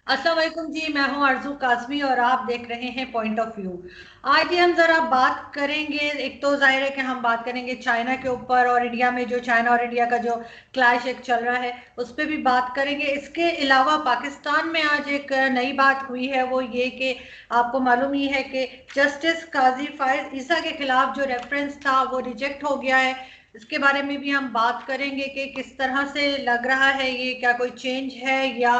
अस्सलाम वालेकुम जी। मैं हूं आरजू काजमी और आप देख रहे हैं पॉइंट ऑफ व्यू। आज ही हम जरा बात करेंगे, एक तो जाहिर है कि हम बात करेंगे चाइना के ऊपर और इंडिया में, जो चाइना और इंडिया का जो क्लैश एक चल रहा है उस पर भी बात करेंगे। इसके अलावा पाकिस्तान में आज एक नई बात हुई है, वो ये कि आपको मालूम ही है कि जस्टिस काजी फायज ईसा के खिलाफ जो रेफरेंस था वो रिजेक्ट हो गया है। इसके बारे में भी हम बात करेंगे कि किस तरह से लग रहा है, ये क्या कोई चेंज है या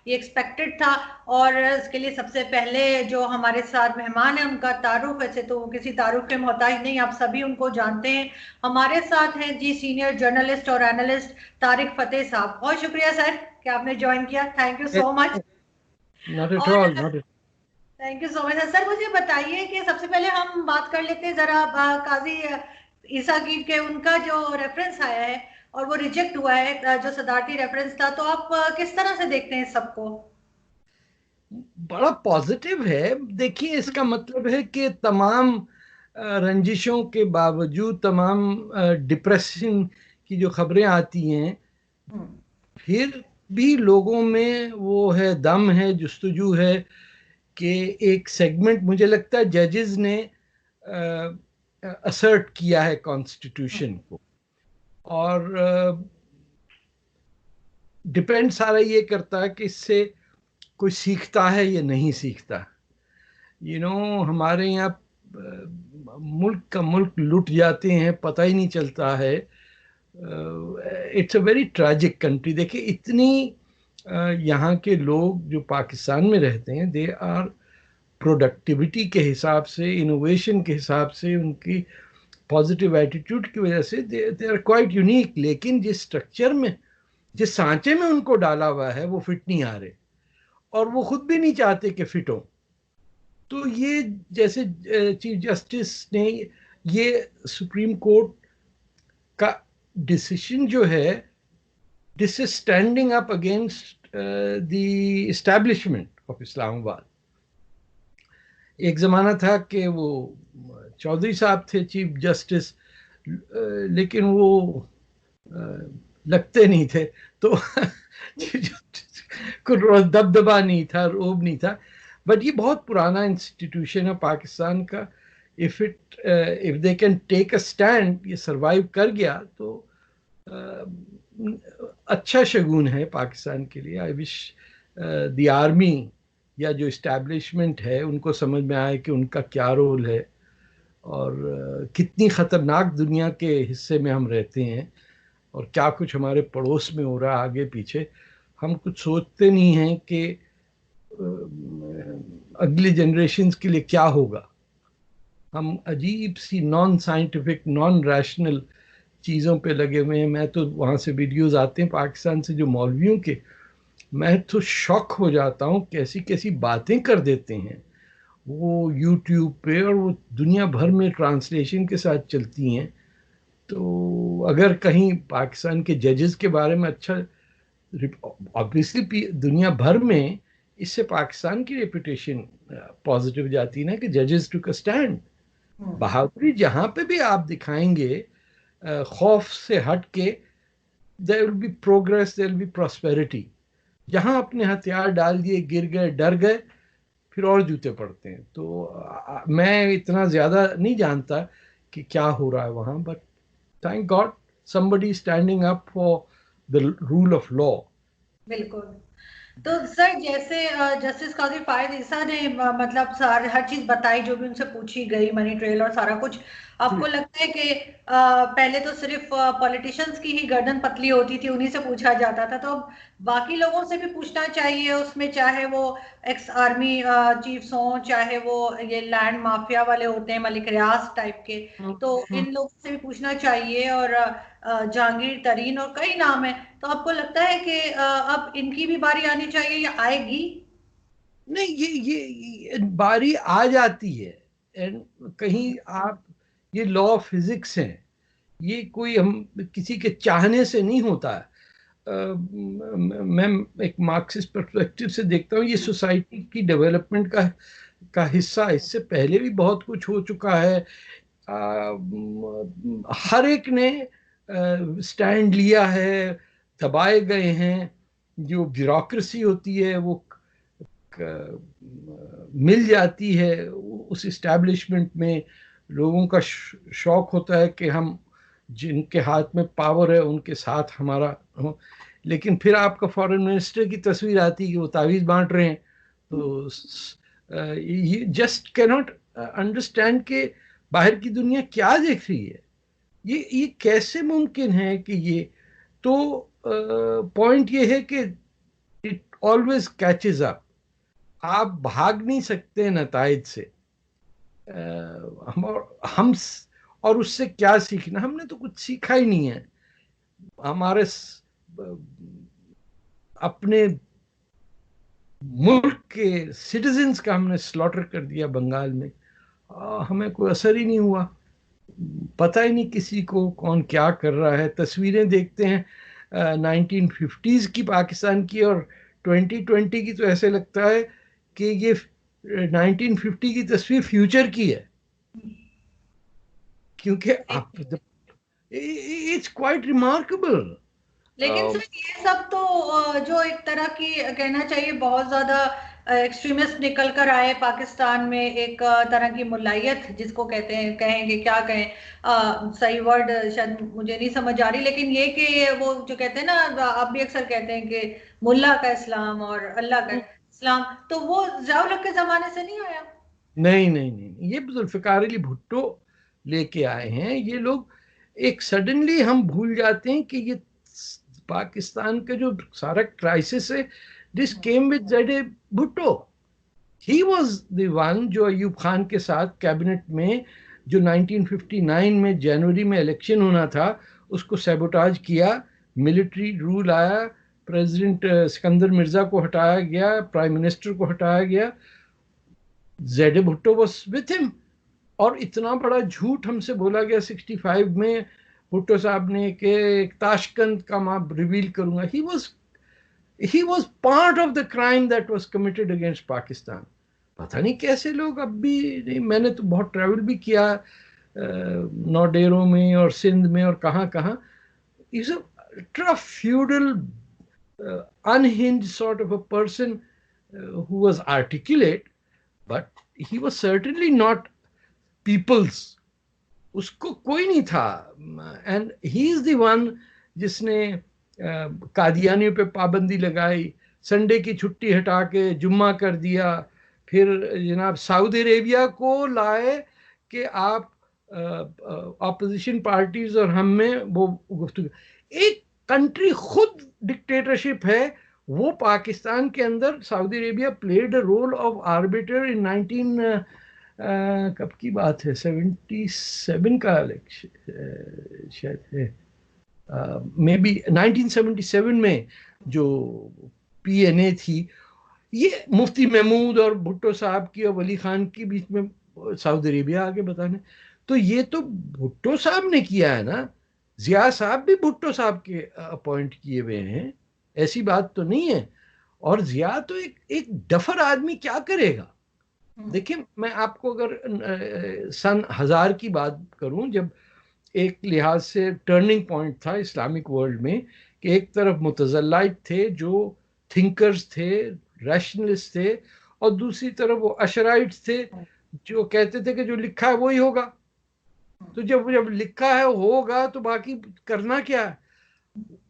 ये एक्सपेक्टेड था। और इसके लिए सबसे पहले जो हमारे साथ मेहमान है उनका तारुफ, ऐसे तो वो किसी तारुफ के मोहताज नहीं, आप सभी उनको जानते हैं। हमारे साथ हैं जी सीनियर जर्नलिस्ट और एनालिस्ट तारिक फतेह साहब। बहुत शुक्रिया सर कि आपने ज्वाइन किया, thank you so much. Not at और all, not at thank you so much sir. मुझे बताइए कि सबसे पहले हम बात कर लेते हैं जरा काजी ईसा की के उनका जो रेफरेंस आया है और वो रिजेक्ट हुआ है, जो सदारती रेफरेंस था, तो आप किस तरह से देखते हैं सबको? बड़ा पॉजिटिव है। देखिए, इसका मतलब है कि तमाम रंजिशों के बावजूद, तमाम डिप्रेशन की जो खबरें आती हैं, हम्म। फिर भी लोगों में वो है, दम है, जुस्तजू है कि एक सेगमेंट, मुझे लगता है जजेस ने असर्ट किया है कॉन्स्टिट्यूशन को। और डिपेंड सारा ये करता है कि इससे कोई सीखता है या नहीं सीखता। हमारे यहाँ मुल्क का मुल्क लुट जाते हैं, पता ही नहीं चलता है। It's a very tragic country. देखिए, इतनी यहाँ के लोग जो पाकिस्तान में रहते हैं, दे आर प्रोडक्टिविटी के हिसाब से, इनोवेशन के हिसाब से, उनकी पॉजिटिव एटीट्यूड की वजह से दे आर क्वाइट यूनिक। लेकिन जिस स्ट्रक्चर में, जिस सांचे में उनको डाला हुआ है, वो फिट नहीं आ रहे, और वो खुद भी नहीं चाहते कि फिट हो। तो ये, जैसे चीफ जस्टिस ने, ये सुप्रीम कोर्ट का डिसीजन जो है, this is standing up against the establishment of Islamabad. एक जमाना था कि वो चौधरी साहब थे चीफ जस्टिस, लेकिन वो लगते नहीं थे, तो कोई दबदबा नहीं था, रोब नहीं था। बट ये बहुत पुराना इंस्टीट्यूशन है पाकिस्तान का। If they can take a stand, ये सरवाइव कर गया तो अच्छा शगुन है पाकिस्तान के लिए। आई विश द आर्मी या जो इस्टेब्लिशमेंट है उनको समझ में आए कि उनका क्या रोल है, और कितनी खतरनाक दुनिया के हिस्से में हम रहते हैं, और क्या कुछ हमारे पड़ोस में हो रहा है आगे पीछे। हम कुछ सोचते नहीं हैं कि अगली जनरेशन के लिए क्या होगा। हम अजीब सी नॉन साइंटिफिक, नॉन रैशनल चीज़ों पे लगे हुए हैं। मैं तो वहाँ से वीडियोस आते हैं पाकिस्तान से जो मौलवियों के, मैं तो शॉक हो जाता हूँ कैसी कैसी बातें कर देते हैं वो यूट्यूब पे, और वो दुनिया भर में ट्रांसलेशन के साथ चलती हैं। तो अगर कहीं पाकिस्तान के जजेस के बारे में अच्छा, ऑब्वियसली दुनिया भर में इससे पाकिस्तान की रेपुटेशन पॉजिटिव जाती है ना, कि जजेस टुक अ स्टैंड। हम्म। बहादुरी जहां पे भी आप दिखाएंगे, खौफ से हट के, there will be progress, there will be prosperity. जहां अपने हथियार डाल दिए, गिर गए, डर गए, फिर और जूते पड़ते हैं। तो मैं इतना ज्यादा नहीं जानता कि क्या हो रहा है वहां, but thank God somebody standing up for the rule of law. बिल्कुल। तो सर जैसे जस्टिस काजी फायद ईसा ने मतलब हर चीज बताई जो भी उनसे पूछी गई, मनी ट्रेल और सारा कुछ। आपको लगता है कि पहले तो सिर्फ पॉलिटिशियंस की ही गर्दन पतली होती थी, उन्हीं से पूछा जाता था, तो अब बाकी लोगों से भी पूछना चाहिए उसमें, चाहे वो एक्स आर्मी चीफ्स हों, चाहे वो ये लैंड माफिया वाले होते हैं, मलिक रियाज टाइप के, तो इन लोगों से भी पूछना चाहिए। और जहांगीर तरीन और कई नाम है। तो आपको लगता है कि अब इनकी भी बारी आनी चाहिए या आएगी? नहीं, ये बारी आ जाती है। एंड कहीं आप, ये लॉ ऑफ फिजिक्स है, ये कोई हम किसी के चाहने से नहीं होता है। मैं एक मार्क्सिस्ट पर्सपेक्टिव से देखता हूँ, ये सोसाइटी की डेवलपमेंट का हिस्सा। इससे पहले भी बहुत कुछ हो चुका है। हर एक ने स्टैंड लिया है, दबाए गए हैं। जो ब्यूरोक्रेसी होती है वो मिल जाती है, उस इस्टेब्लिशमेंट में लोगों का शौक होता है कि हम जिनके हाथ में पावर है उनके साथ हमारा हो। लेकिन फिर आपका फॉरेन मिनिस्टर की तस्वीर आती है कि वो तावीज़ बांट रहे हैं, तो ये जस्ट कैनॉट अंडरस्टैंड कि बाहर की दुनिया क्या देख रही है, ये कैसे मुमकिन है कि ये। तो पॉइंट ये है कि इट ऑलवेज कैचेज अप, आप भाग नहीं सकते नताइज से। हम और उससे क्या सीखना, हमने तो कुछ सीखा ही नहीं है। हमारे अपने मुल्क के सिटीजन्स का हमने स्लॉटर कर दिया बंगाल में, हमें कोई असर ही नहीं हुआ, पता ही नहीं किसी को कौन क्या कर रहा है। तस्वीरें देखते हैं 1950s की पाकिस्तान की और 2020 की, तो ऐसे लगता है कि ये 1950 की तस्वीर फ्यूचर की है, क्योंकि आप इट्स क्वाइट रिमार्केबल। लेकिन सर ये सब तो जो एक तरह की कहना चाहिए बहुत ज्यादा एक्सट्रीमिस्ट निकल कर आए पाकिस्तान में, एक तरह की मुलायत जिसको कहते हैं, कहेंगे क्या कहें, सही वर्ड शायद मुझे नहीं समझ आ रही, लेकिन ये कि वो जो कहते हैं ना, आप भी अक्सर कहते हैं कि मुल्ला का इस्लाम और अल्लाह का इस्लाम, तो वो ज़िया-उल-हक के जमाने से नहीं आया। नहीं नहीं नहीं, ये जुल्फ़िकार अली भुट्टो लेके आए हैं ये लोग। एक सडनली हम भूल जाते हैं कि ये पाकिस्तान का जो सारा क्राइसिस है, this came with Z Bhutto. He was the one जो अयूब खान के साथ कैबिनेट में, जो 1959 में जनवरी में इलेक्शन होना था, उसको सैबोटाज किया, मिलिट्री रूल आया, प्रेसिडेंट सिकंदर मिर्जा को हटाया गया, प्राइम मिनिस्टर को हटाया गया, Z Bhutto was with him. और इतना बड़ा झूठ हमसे बोला गया 65 में भुट्टो साहब ने कि ताशकंद का मैं रिवील करूंगा। He was part of the crime that was committed against Pakistan. पता नहीं कैसे लोग अब भी नहीं, मैंने तो बहुत ट्रैवल भी किया नौडेरों में और सिंध में और कहाँ कहाँ। Is a feudal unhinged sort of a person who was articulate, but he was certainly not people's, उसको कोई नहीं था। And he is the one जिसने कादियानियों पे पाबंदी लगाई, संडे की छुट्टी हटा के जुम्मा कर दिया, फिर जनाब सऊदी अरेबिया को लाए कि आप अपोजिशन पार्टीज और हम में वो गुफ्तगू। एक कंट्री खुद डिक्टेटरशिप है, वो पाकिस्तान के अंदर Saudi Arabia played a role of arbiter in 19 कब की बात है, 77 का इलेक्शन शायद है, मे बी 1977 में जो पीएनए थी, ये मुफ्ती महमूद और भुट्टो साहब की और वली खान की बीच में सऊदी अरेबिया आगे बताने। तो ये तो भुट्टो साहब ने किया है ना, जिया साहब भी भुट्टो साहब के अपॉइंट किए हुए हैं, ऐसी बात तो नहीं है। और जिया तो एक डफर आदमी क्या करेगा। देखिए, मैं आपको अगर सन 1000 की बात करूं, जब एक लिहाज से टर्निंग पॉइंट था इस्लामिक वर्ल्ड में, कि एक तरफ मुतज़ल्लाइट थे जो थिंकर्स थे, रैशनलिस्ट थे, और दूसरी तरफ वो अशराइट्स थे जो कहते थे कि जो लिखा है वही होगा। तो जब जब लिखा है होगा तो बाकी करना क्या है।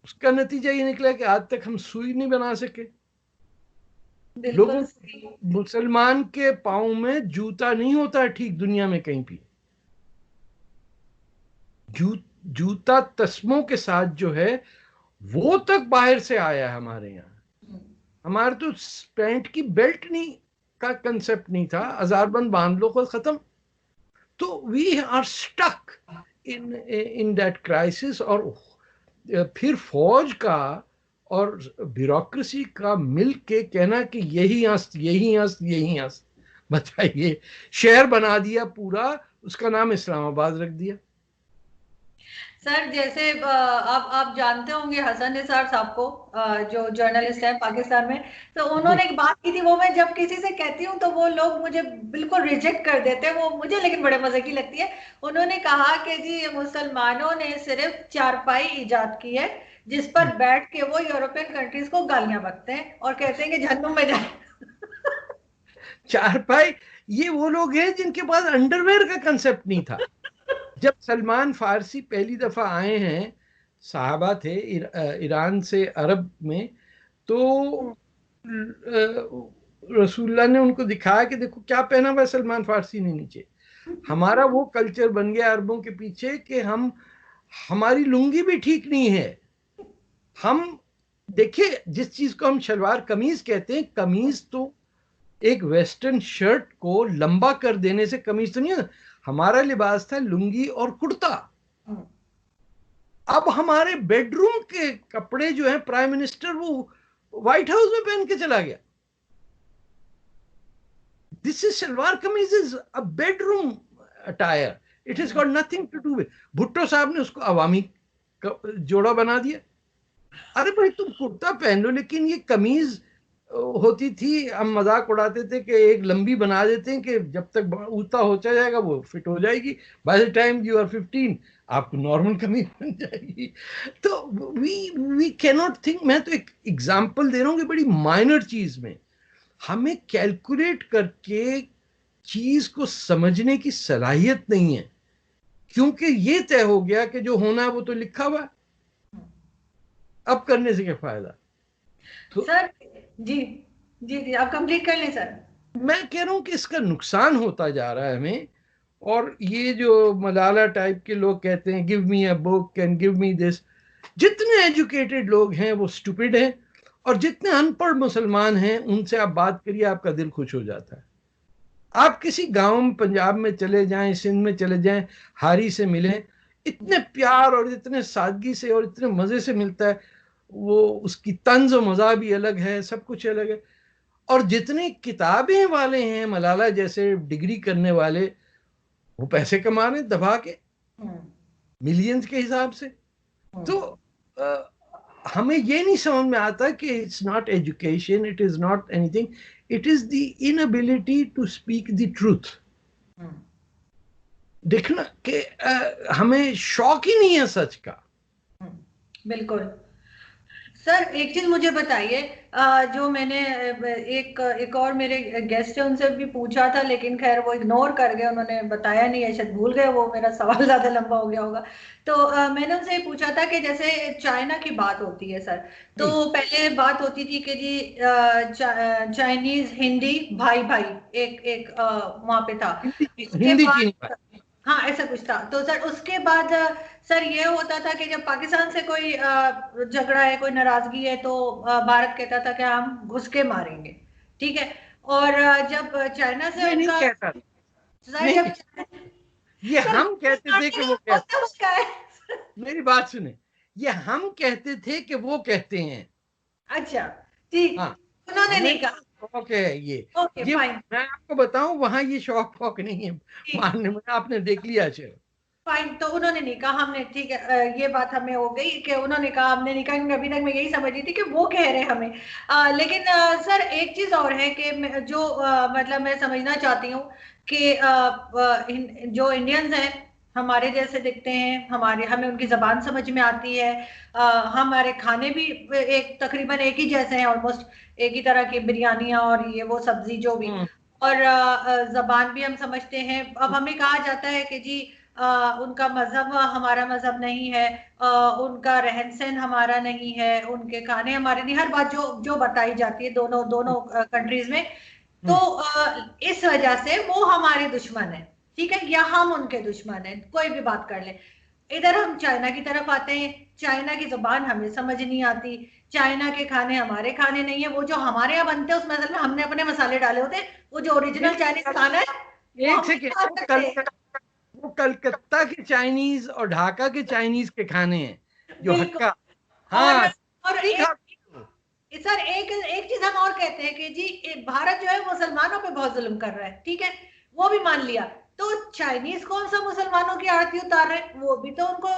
उसका नतीजा ये निकला कि आज तक हम सुई नहीं बना सके। लोगों, मुसलमान के पाँव में जूता नहीं होता ठीक दुनिया में कहीं भी। जूता तस्मों के साथ जो है वो तक बाहर से आया है हमारे यहाँ। हमारे तो पैंट की बेल्ट नहीं का कंसेप्ट नहीं था, अजारबंद बांध लो, खत्म। तो we are stuck in that crisis. और फिर फौज का और ब्यूरोक्रेसी का मिल के कहना कि यही अस्त, यही अस्त, यही अस्त। बताइए, शहर बना दिया पूरा, उसका नाम इस्लामाबाद रख दिया। सर जैसे आप जानते होंगे हसन निसार साहब को, जो जर्नलिस्ट हैं पाकिस्तान में, तो उन्होंने एक बात की थी, वो मैं जब किसी से कहती हूँ तो वो लोग मुझे बिल्कुल रिजेक्ट कर देते हैं, वो मुझे लेकिन बड़े मजे की लगती है। उन्होंने कहा कि जी मुसलमानों ने सिर्फ चारपाई इजाद की है जिस पर बैठ के वो यूरोपियन कंट्रीज को गालियां बकते हैं और कहते हैं कि जहन्नुम में जाए। चारपाई, ये वो लोग हैं जिनके पास अंडरवेयर का कंसेप्ट नहीं था। जब सलमान फारसी पहली दफा आए हैं, साहबा थे ईरान से अरब में, तो रसूलुल्लाह ने उनको दिखाया कि देखो क्या पहना हुआ है सलमान फारसी ने नीचे। हमारा वो कल्चर बन गया अरबों के पीछे कि हमारी लुंगी भी ठीक नहीं है। हम देखिए, जिस चीज को हम शलवार कमीज कहते हैं, कमीज तो एक वेस्टर्न शर्ट को लंबा कर देने से कमीज तो नहीं है। हमारा लिबास था लुंगी और कुर्ता। अब हमारे बेडरूम के कपड़े जो है, प्राइम मिनिस्टर वो व्हाइट हाउस में पहन के चला गया। This is salwar kameez is a bedroom attire, it is got nothing to do with. Bhutto साहब ने उसको अवामी जोड़ा बना दिया। अरे भाई तुम कुर्ता पहन लो, लेकिन ये कमीज होती थी, हम मजाक उड़ाते थे कि एक लंबी बना देते हैं कि जब तक ऊंचा हो जाएगा वो फिट हो जाएगी, by the time you are 15 आपको नॉर्मल कमीज बन जाएगी। तो वी कैन नॉट थिंक। मैं तो एक एग्जांपल दे रहा हूँ कि बड़ी माइनर चीज में हमें कैलकुलेट करके चीज को समझने की सलाहियत नहीं है, क्योंकि ये तय हो गया कि जो होना है वो तो लिखा हुआ है, अब करने से क्या फायदा। तो सर जी जी जी, आप कंप्लीट कर लें सर। मैं कह रहा हूं कि इसका नुकसान होता जा रहा है हमें। और ये जो मलाला टाइप के लोग कहते हैं give me a book and give me this, जितने एजुकेटेड लोग हैं वो स्टूपिड हैं, और जितने अनपढ़ मुसलमान हैं उनसे आप बात करिए आपका दिल खुश हो जाता है। आप किसी गांव में पंजाब में चले जाएं, सिंध में चले जाएं, हारी से मिलें, इतने प्यार और इतने सादगी से और इतने मजे से मिलता है। वो उसकी तंज और मजा भी अलग है, सब कुछ अलग है। और जितने किताबें वाले हैं मलाला जैसे डिग्री करने वाले, वो पैसे कमा रहे हैं दबा के मिलियंस के हिसाब से। तो हमें ये नहीं समझ में आता कि it's not education, it is not anything, it is the inability to speak the truth. देखना कि हमें शौक ही नहीं है सच का। बिल्कुल। सर एक चीज मुझे बताइए, जो मैंने एक एक और मेरे गेस्ट है उनसे भी पूछा था, लेकिन खैर वो इग्नोर कर गए, उन्होंने बताया नहीं है, शायद भूल गए वो, मेरा सवाल ज्यादा लंबा हो गया होगा। तो मैंने उनसे ये पूछा था कि जैसे चाइना की बात होती है सर, तो पहले बात होती थी कि जी चाइनीज हिंदी भाई भाई एक एक वहां पे था। इसके हिंदी चीनी बाद हाँ ऐसा कुछ था। तो सर उसके बाद सर ये होता था कि जब पाकिस्तान से कोई झगड़ा है, कोई नाराजगी है, तो भारत कहता था कि हम घुस के मारेंगे, ठीक है। और जब चाइना से ये नहीं उनका कहता, सर नहीं जब नहीं, ये सर हम कहते थे कि वो कहते। होता उसका है। मेरी बात सुने, ये हम कहते थे कि वो कहते हैं। अच्छा ठीक, हाँ, उन्होंने हमें नहीं कहा। शौक है ओके ये फाइन। मैं आपको बताऊं, वहां ये शौक वौक नहीं है मारने में, आपने देख लिया चलो। फाइन, तो उन्होंने नहीं कहा, हमने ठीक है, ये बात हमें हो गई कि उन्होंने कहा हमने नहीं कहा, क्योंकि अभी तक मैं यही समझ रही थी कि वो कह रहे हैं हमें। लेकिन सर एक चीज और है कि जो मतलब मैं समझना चाहती हूँ कि जो इंडियंस हैं हमारे जैसे दिखते हैं, हमारे हमें उनकी जबान समझ में आती है, हमारे खाने भी एक तकरीबन एक ही जैसे हैं, ऑलमोस्ट एक ही तरह की बिरयानियां और ये वो सब्जी जो भी, और जबान भी हम समझते हैं। अब हमें कहा जाता है कि जी उनका मजहब हमारा मजहब नहीं है, उनका रहन सहन हमारा नहीं है, उनके खाने हमारे नहीं, हर बात जो जो बताई जाती है दोनों दोनों कंट्रीज में। तो इस वजह से वो हमारे दुश्मन है, ठीक है, या हम उनके दुश्मन है, कोई भी बात कर ले। इधर हम चाइना की तरफ आते हैं, चाइना की जुबान हमें समझ नहीं आती, चाइना के खाने हमारे खाने नहीं है, वो जो हमारे यहाँ बनते हैं उसमें असल में हमने अपने मसाले डाले होते हैं, वो जो ओरिजिनल चाइनीज खाना है वो एक हम नहीं सेकेंड, खा सकते। वो कलकत्ता के चाइनीज और ढाका के चाइनीज के खाने हैं जो बिल्कुल। हक्का। और हाँ, और नहीं एक खा। सर एक एक चीज हम और कहते हैं कि जी भारत जो है मुसलमानों पे बहुत जुल्म कर रहा है, ठीक है, वो भी मान लिया। तो चाइनीज कौन सा मुसलमानों की आरती उतार रहे हैं, वो भी तो उनको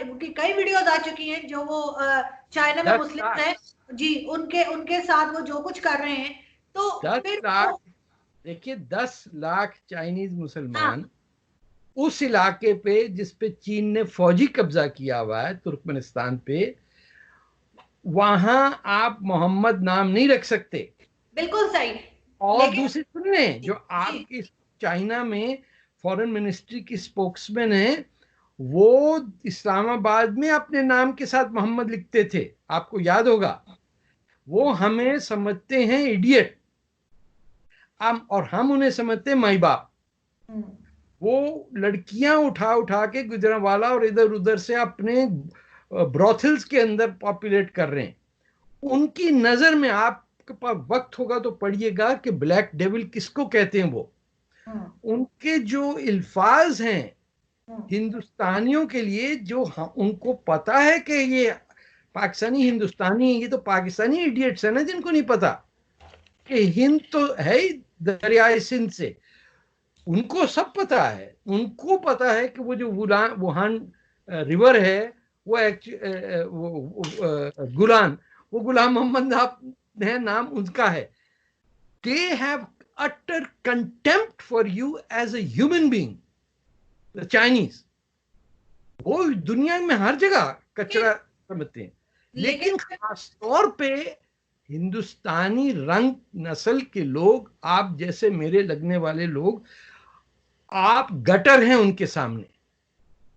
उनकी कई वीडियोस आ चुकी हैं, जो वो चाइना में 10 लाख, मुस्लिम हैं जी, उनके उनके साथ वो जो कुछ कर रहे हैं, तो दस फिर लाख वो देखिए 10 लाख चाइनीज हाँ मुसलमान उस इलाके पे जिस पे चीन ने फौजी कब्जा किया हुआ है, तुर्कमेनिस्तान पे, वहां आप मोहम्मद नाम नहीं रख सकते। बिल्कुल सही। और दूसरी सुनने, जो जी, आपकी चाइना में फॉरेन मिनिस्ट्री की स्पोक्समैन है, वो इस्लामाबाद में अपने नाम के साथ मोहम्मद लिखते थे, आपको याद होगा। वो हमें समझते हैं इडियट, और हम उन्हें समझते हैं माई बाप। वो लड़कियां उठा उठा के गुजरांवाला और इधर उधर से अपने ब्रॉथल्स के अंदर पॉपुलेट कर रहे हैं। उनकी नजर में, आपके पास वक्त होगा तो पढ़िएगा कि ब्लैक डेविल किसको कहते हैं। वो उनके जो अल्फाज हैं हिंदुस्तानियों के लिए, जो उनको पता है कि ये पाकिस्तानी हिंदुस्तानी है, ये तो पाकिस्तानी इडियट्स है ना जिनको नहीं पता कि हिंद तो है ही दरियाए सिंध से। उनको सब पता है, उनको पता है कि वो जो वुहान रिवर है, वो गुलान, वो गुलाम मोहम्मद है नाम उनका है। They have utter contempt for you as a human being, the Chinese. वो दुनिया में हर जगह कचरा समझते हैं, लेकिन खास तौर पे हिंदुस्तानी रंग नस्ल के लोग, आप जैसे मेरे लगने वाले लोग, आप गटर हैं उनके सामने।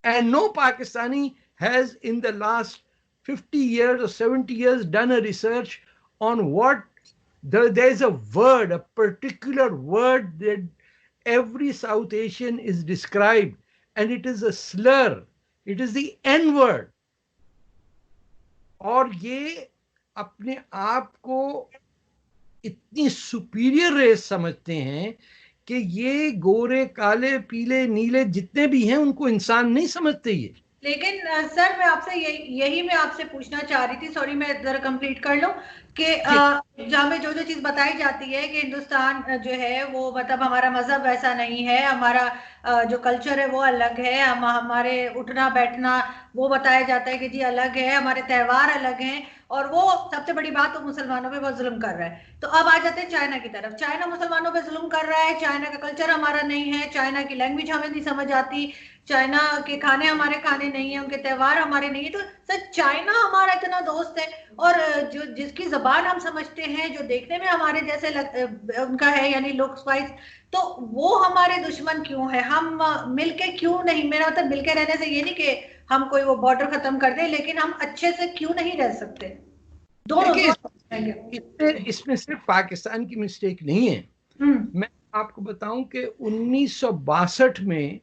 And no Pakistani has in the last 50 years or 70 years done a research on what there's a word, a particular word that every South Asian is described, and it is a slur, it is the N word. और ये अपने आप को इतनी superior race समझते हैं कि ये गोरे काले पीले नीले जितने भी हैं उनको इंसान नहीं समझते ये। लेकिन सर मैं आपसे यही मैं आपसे पूछना चाह रही थी, सॉरी मैं जरा कंप्लीट कर लूं, कि जहाँ में जो जो चीज बताई जाती है कि हिंदुस्तान जो है वो मतलब हमारा मजहब वैसा नहीं है, हमारा जो कल्चर है वो अलग है, हम हमारे उठना बैठना वो बताया जाता है कि जी अलग है, हमारे त्योहार अलग हैं, और वो सबसे बड़ी बात, वो मुसलमानों पे बहुत जुल्म कर रहा है। तो अब आ जाते हैं चाइना की तरफ। चाइना मुसलमानों पे जुल्म कर रहा है, चाइना का कल्चर हमारा नहीं है, चाइना की लैंग्वेज हमें नहीं समझ आती, चाइना के खाने हमारे खाने नहीं है, उनके त्योहार हमारे नहीं है। तो सर चाइना हमारा इतना दोस्त है, और जो जिसकी जबान हम समझते हैं, जो देखने में हमारे जैसे उनका है यानी लुक्स वाइज, तो वो हमारे दुश्मन क्यों है? हम मिलके क्यों नहीं, मेरा मतलब मिलके रहने से ये नहीं कि हम कोई वो बॉर्डर खत्म कर दें, लेकिन हम अच्छे से क्यों नहीं रह सकते? दोनों देखिए, दोनों इसमें सिर्फ पाकिस्तान की मिस्टेक नहीं है। मैं आपको बताऊं कि 1962 में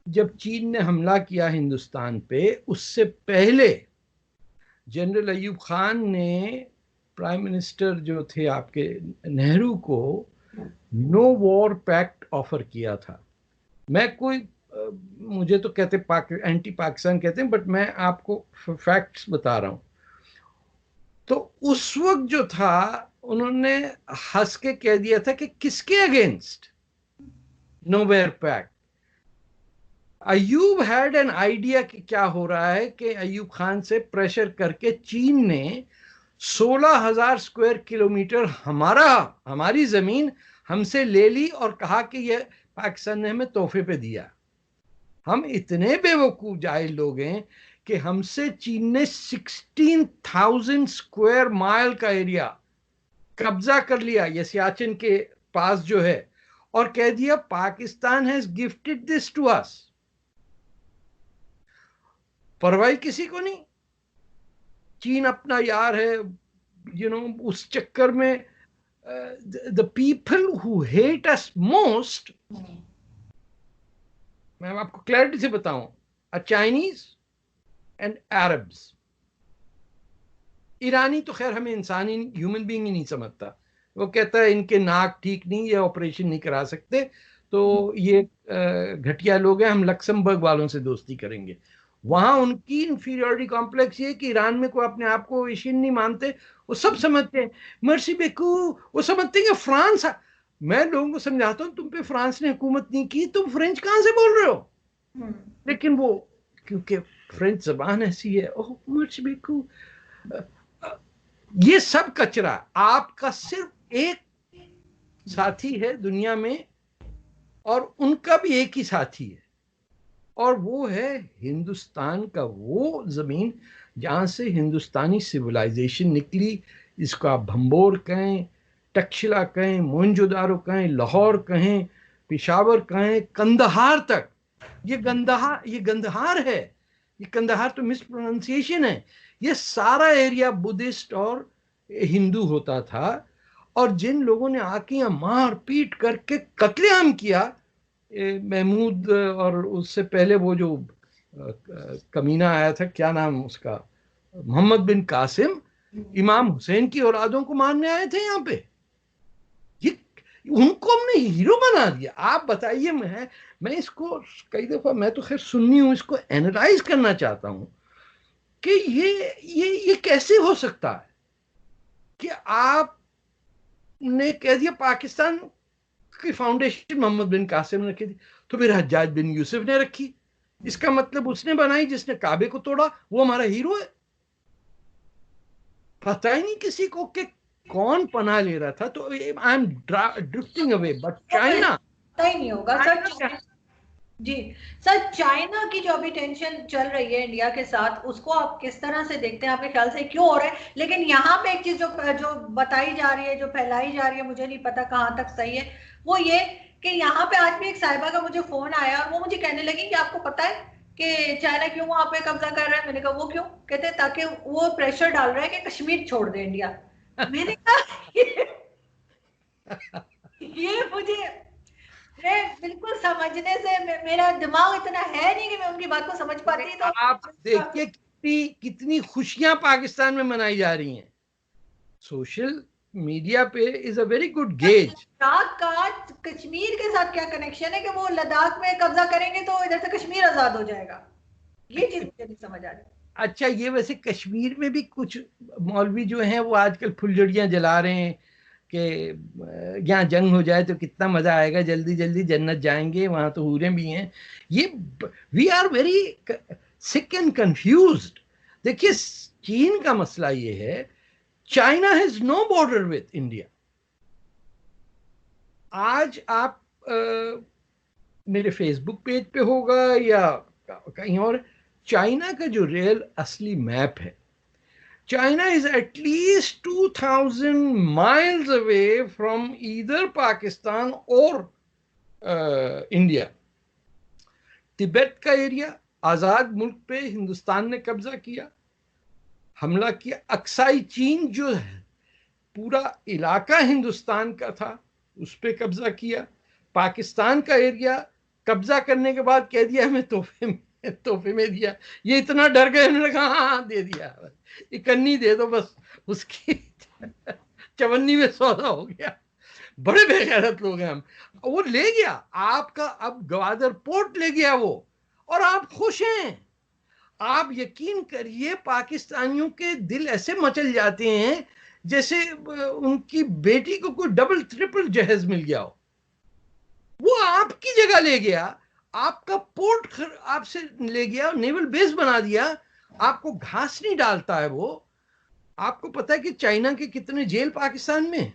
जब चीन ने हमला किया हिंदुस्तान पे, उससे पहले जनरल अयूब खान ने, प्राइम मिनिस्टर जो थे आपके, नेहरू को नो वॉर पैक्ट ऑफर किया था। मैं कोई मुझे तो कहते एंटी पाकिस्तान कहते हैं, बट मैं आपको फैक्ट्स बता रहा हूं। तो उस वक्त जो था, उन्होंने हंस के कह दिया था कि किसके against no where pact. Ayub had an idea कि क्या हो रहा है, कि अयूब खान से प्रेशर करके चीन ने 16,000 स्क्वायर किलोमीटर हमारी जमीन हमसे ले ली, और कहा कि यह पाकिस्तान ने हमें तोहफे पे दिया। हम इतने बेवकूफ जाहिल लोग हैं कि हमसे चीन ने 16,000 स्क्वायर माइल का एरिया कब्जा कर लिया, ये सियाचिन के पास जो है, और कह दिया Pakistan has gifted this to us. परवाही किसी को नहीं, चीन अपना यार है, उस चक्कर में the people who hate us most, मैं आपको क्लैरिटी से बताऊं, अ चाइनीज एंड अरब्स। ईरानी तो खैर हमें इंसानी ह्यूमन बीइंग ही नहीं समझता, वो कहता है इनके नाक ठीक नहीं, ये ऑपरेशन नहीं करा सकते, तो ये घटिया लोग हैं, हम लक्समबर्ग वालों से दोस्ती करेंगे। वहां उनकी इंफीरियोरिटी कॉम्प्लेक्स ये कि ईरान में कोई अपने आप को एशियन नहीं मानते, वो सब समझते हैं मर्सी बेकू, वो समझते हैं कि फ्रांस, मैं लोगों को समझाता हूँ तुम पे फ्रांस ने हुकूमत नहीं की, तुम फ्रेंच कहां से बोल रहे हो? लेकिन वो, क्योंकि फ्रेंच जबान ऐसी है, ओह मर्सी बेकू। ये सब कचरा, आपका सिर्फ एक साथी है दुनिया में, और उनका भी एक ही साथी है, और वो है हिंदुस्तान का वो जमीन जहां से हिंदुस्तानी सिविलाइजेशन निकली। इसको आप भंबोर कहें, तक्षशिला कहें, मोहनजोदारो कहें, लाहौर कहें, पेशावर कहें, कंदहार तक, ये गंदहार है, ये कंदहार तो मिस प्रोनाउंसिएशन है, ये सारा एरिया बुद्धिस्ट और हिंदू होता था। और जिन लोगों ने आके यहाँ मार पीट करके कत्लेआम किया, महमूद और उससे पहले वो जो कमीना आया था, क्या नाम उसका, मोहम्मद बिन कासिम, इमाम हुसैन की औलादों को मारने आए थे यहाँ पे। ये उनको हमने हीरो बना दिया। आप बताइए, मैं इसको कई दफा, मैं तो खैर सुन्नी हूं, इसको एनालाइज करना चाहता हूं कि ये कैसे हो सकता है कि आपने कह दिया पाकिस्तान की फाउंडेशन मोहम्मद बिन कासिम ने रखी थी, तो फिर हज्जाज बिन यूसुफ ने रखी, इसका मतलब उसने बनाई, जिसने काबे को तोड़ा वो हमारा हीरो है। पता ही नहीं किसी को कि कौन पनाह ले रहा था। तो I am drifting away, but China पता ही नहीं होगा सर। जी सर, चाइना की जो अभी टेंशन चल रही है इंडिया के साथ, उसको आप किस तरह से देखते हैं? आपके ख्याल से क्यों हो रहा है? लेकिन यहाँ पे एक चीज जो बताई जा रही है, जो फैलाई जा रही है, मुझे नहीं पता कहाँ तक सही है, वो ये कि यहाँ पे आज भी एक साहिबा का मुझे फोन आया और वो मुझे कहने लगी कि आपको पता है कि चाइना क्यों वहां पे कब्जा कर रहा है? मैंने कहा वो क्यों? कहते ताकि वो प्रेशर डाल रहा है कि कश्मीर छोड़ दे इंडिया। मैंने कहा ये मुझे बिल्कुल समझने से मेरा दिमाग इतना है नहीं कि मैं उनकी बात को समझ पाती। तो आप देखिए कितनी खुशियां पाकिस्तान में मनाई जा रही हैं। सोशल मीडिया पे is a very good gauge. Ladakh का कश्मीर के साथ क्या कनेक्शन है कि वो लद्दाख में कब्जा करेंगे तो इधर से कश्मीर आजाद हो जाएगा? ये चीज मुझे नहीं समझ आ रही। अच्छा, ये वैसे कश्मीर में भी कुछ मौलवी जो हैं वो आजकल फुलझड़ियां जला रहे हैं कि यहाँ जंग हो जाए तो कितना मजा आएगा, जल्दी जल्दी जन्नत जाएंगे, वहां तो हूरें भी हैं। ये we are very sick and confused. देखिए, चीन का मसला ये है, China has no border with India. आज आप मेरे फेसबुक पेज पे होगा या कहीं और, चाइना का जो रियल असली मैप है, China is at least 2000 miles away from either Pakistan or India. Tibet का एरिया, आजाद मुल्क पे हिंदुस्तान ने कब्जा किया, हमला किया। अक्साई चीन जो है, पूरा इलाका हिंदुस्तान का था, उस पे कब्जा किया। पाकिस्तान का एरिया कब्जा करने के बाद कह दिया हमें तोहफे में दिया। ये इतना डर गए, उन्होंने कहा हाँ दे दिया, इकन्नी दे दो बस, उसकी चवन्नी में सौदा हो गया। बड़े बेगैरत लोग हैं हम। वो ले गया आपका, अब गवादर पोर्ट ले गया वो, और आप खुश हैं। आप यकीन करिए, पाकिस्तानियों के दिल ऐसे मचल जाते हैं जैसे उनकी बेटी को कोई डबल ट्रिपल जहेज मिल गया हो। वो आपकी जगह ले गया, आपका पोर्ट आपसे ले गया, नेवल बेस बना दिया, आपको घास नहीं डालता है वो। आपको पता है कि चाइना के कितने जेल पाकिस्तान में?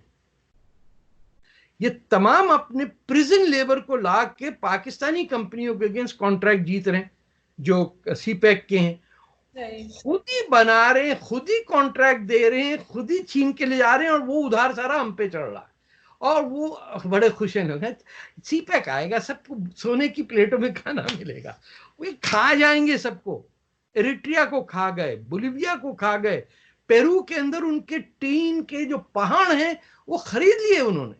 ये तमाम अपने प्रिजन लेबर को ला के पाकिस्तानी कंपनियों के अगेंस्ट कॉन्ट्रैक्ट जीत रहे हैं, जो सीपैक के हैं, खुद ही बना रहे हैं, खुद ही कॉन्ट्रैक्ट दे रहे हैं, खुद ही छीन के ले जा रहे हैं, और वो उधार सारा हम पे चढ़ रहा है। और वो बड़े खुश हैं लोग, सीपैक आएगा, सबको सोने की प्लेटों में खाना मिलेगा, वो खा जाएंगे सबको। एरिट्रिया को खा गए, बोलिविया को खा गए, पेरू के अंदर उनके टीन के जो पहाड़ हैं वो खरीद लिए उन्होंने।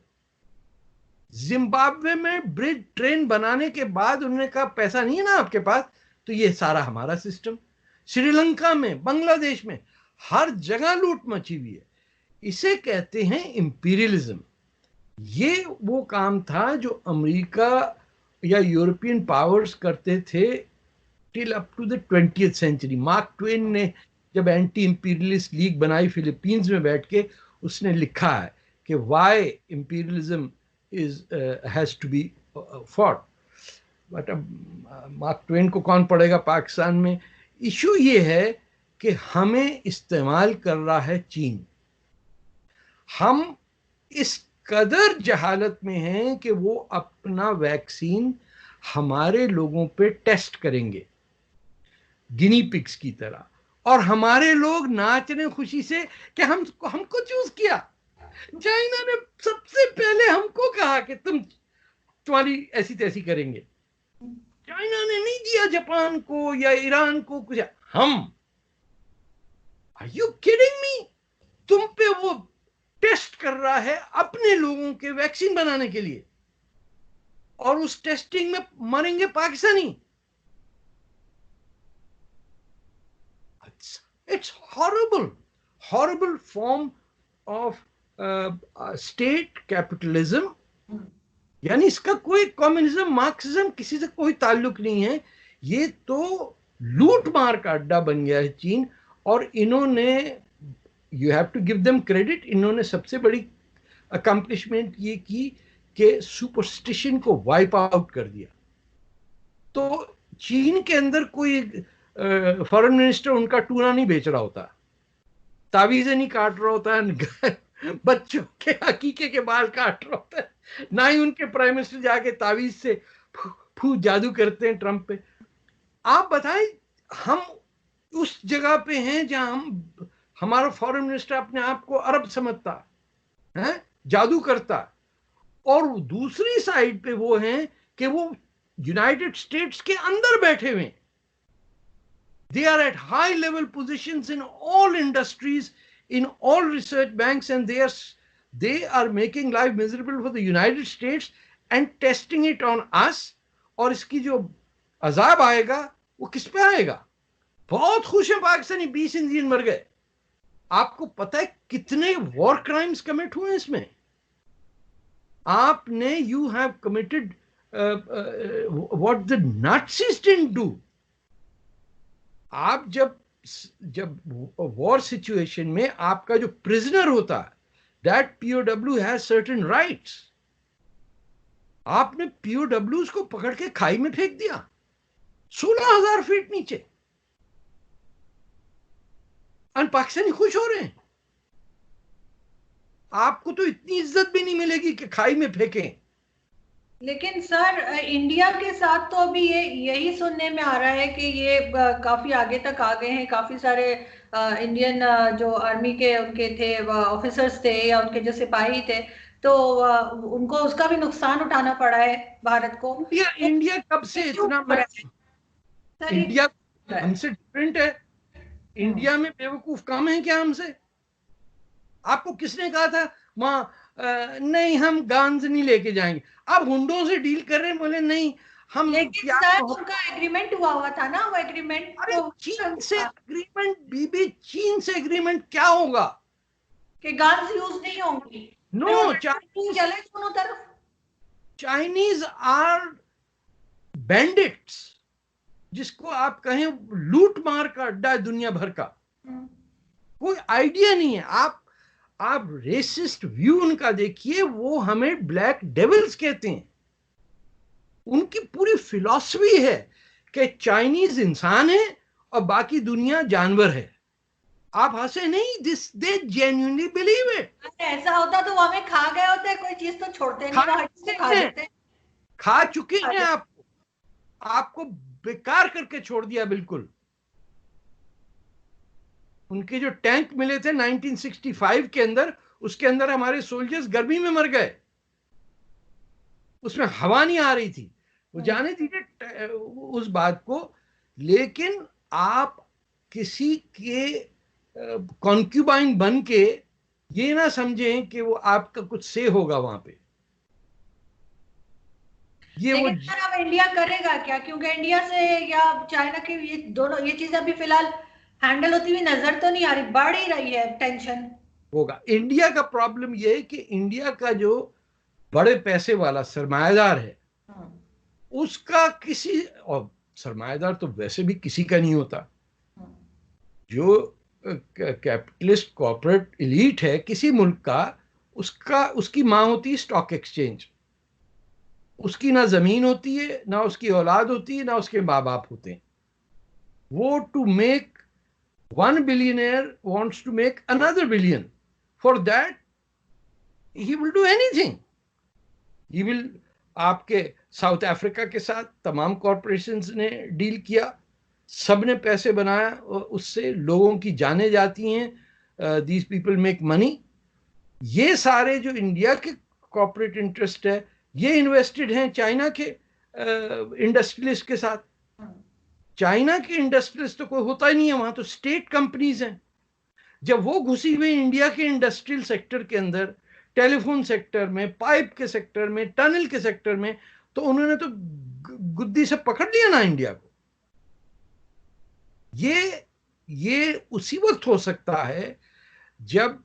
जिम्बाब्वे में ब्रिज ट्रेन बनाने के बाद उन्होंने कहा पैसा नहीं है ना आपके पास, तो ये सारा हमारा सिस्टम। श्रीलंका में, बांग्लादेश में, हर जगह लूट मची हुई है। इसे कहते हैं इंपीरियलिज्म। ये वो काम था जो अमेरिका या यूरोपियन पावर्स करते थे till up to the 20th century. Mark Twain ने जब एंटी इंपीरियलिस्ट लीग बनाई फिलीपींस में बैठ के, उसने लिखा है कि why imperialism is has to be fought. But अब मार्क ट्वेन को कौन पढ़ेगा पाकिस्तान में? इशू ये है कि हमें इस्तेमाल कर रहा है चीन। हम इस कदर जहालत में हैं कि वो अपना वैक्सीन हमारे लोगों पे टेस्ट करेंगे गिनी पिग्स की तरह, और हमारे लोग नाच रहे खुशी से कि हमको चूज किया। चाइना ने सबसे पहले हमको कहा कि तुम्हारी ऐसी तैसी करेंगे। चाइना ने नहीं दिया जापान को या ईरान को कुछ। हम, आर यू किडिंग मी? तुम पे वो टेस्ट कर रहा है अपने लोगों के वैक्सीन बनाने के लिए, और उस टेस्टिंग में मरेंगे Pakistani. It's horrible form of state capitalism। यानी इसका कोई कम्युनिज्म, मार्क्सिज्म किसी से कोई ताल्लुक नहीं है। ये तो लूट मार का अड्डा बन गया है चीन। और इन्होंने, you have to give them credit, इन्होंने सबसे बड़ी अकम्पलिशमेंट ये की कि सुपरस्टिशन को वाइप आउट कर दिया। तो चीन के अंदर कोई फॉरेन मिनिस्टर उनका टूना नहीं बेच रहा होता, तावीज़ें नहीं काट रहा होता है, बच्चों के हकीके के बाल काट रहा होता है, ना ही उनके प्राइम मिनिस्टर जाके तावीज से फू जादू करते हैं ट्रंप पे। आप बताएं, हम उस जगह पे हैं जहां हमारा फॉरेन मिनिस्टर अपने आप को अरब समझता है, जादू करता, और दूसरी साइड पे वो हैं कि वो यूनाइटेड स्टेट्स के अंदर बैठे हुए। They are at high level positions in all industries, in all research banks, and they are making life miserable for the United States and testing it on us। और इसकी जो अजाब आएगा वो किस पे आएगा? बहुत खुश है पाकिस्तानी, 20 इंडियन मर गए। आपको पता है कितने वॉर क्राइम्स कमिट हुए इसमें? आपने, you have committed what the Nazis didn't do. आप जब वॉर सिचुएशन में आपका जो प्रिजनर होता है, that POW has certain rights. आपने POWs को पकड़ के खाई में फेंक दिया 16,000 फीट नीचे, और पाकिस्तानी खुश हो रहे हैं। आपको तो इतनी इज्जत भी नहीं मिलेगी कि खाई में फेंकें। लेकिन सर, इंडिया के साथ तो अभी यही सुनने में आ रहा है कि ये काफी आगे तक आ गए हैं। काफी सारे इंडियन जो आर्मी के उनके थे ऑफिसर्स थे या उनके जो सिपाही थे, तो उनको उसका भी नुकसान उठाना पड़ा है भारत को। इंडिया कब से इतना, इंडिया हमसे डिफरेंट है। इंडिया में बेवकूफ कम है क्या हमसे? आपको किसने कहा था वहां नहीं हम गान्स नहीं लेके जाएंगे? आप हुंडों से डील कर रहे हैं, बोले नहीं हम। लेकिन सर उनका एग्रीमेंट हुआ था ना, वो एग्रीमेंट। अरे चीन से एग्रीमेंट, बीबी चीन से एग्रीमेंट क्या होगा कि गान्स यूज नहीं होंगी? नो, चले दोनों तरफ। चाइनीज आर बैंडिट्स, जिसको आप कहें लूट मार का अड्डा है दुनिया भर का। कोई आइडिया नहीं है। आप रेसिस्ट व्यू उनका देखिए, वो हमें ब्लैक डेविल्स कहते हैं। उनकी पूरी फिलॉसफी है कि चाइनीज इंसान है और बाकी दुनिया जानवर है। आप हंसे नहीं, दे जेन्युइनली बिलीव इट। ऐसा होता तो वो हमें खा गए होते, कोई चीज तो छोड़ते नहीं, खा चुके हैं आपको बेकार करके छोड़ दिया बिल्कुल। उनके जो टैंक मिले थे 1965 के अंदर, उसके अंदर हमारे सोल्जर्स गर्मी में मर गए, उसमें हवा नहीं आ रही थी। वो जाने दीजिए उस बात को। लेकिन आप किसी के कॉन्क्यूबाइन बन के ये ना समझें कि वो आपका कुछ से होगा वहां पे। लेकिन सर अब इंडिया करेगा क्या? क्योंकि इंडिया से या चाइना की ये दोनों ये चीजें अभी फिलहाल हैंडल होती हुई नजर तो नहीं आ रही, बढ़ ही रही है टेंशन। होगा। इंडिया का प्रॉब्लम ये है कि इंडिया का जो बड़े पैसे वाला सरमायादार है, उसका किसी, और सरमायादार तो वैसे भी किसी का नहीं होता, जो कैपिटलिस्ट कॉर्पोरेट एलीट है किसी मुल्क का, उसकी मां होती है स्टॉक एक्सचेंज। उसकी ना जमीन होती है, ना उसकी औलाद होती है, ना उसके माँ बाप होते हैं। वो to make one billionaire wants to make another billion. For that he will do anything. He will, आपके साउथ अफ्रीका के साथ तमाम कॉरपोरेशंस ने डील किया, सब ने पैसे बनाया, उससे लोगों की जानें जाती हैं। These people make money ये सारे जो इंडिया के कॉर्पोरेट इंटरेस्ट है, ये इन्वेस्टेड हैं चाइना के इंडस्ट्रियलिस्ट के साथ। चाइना के इंडस्ट्रियलिस्ट तो कोई होता ही नहीं है वहां, तो स्टेट कंपनीज हैं। जब वो घुसी हुई इंडिया के इंडस्ट्रियल सेक्टर के अंदर, टेलीफोन सेक्टर में, पाइप के सेक्टर में, टनल के सेक्टर में, तो उन्होंने तो गुद्दी से पकड़ लिया ना इंडिया को। ये उसी वक्त हो सकता है जब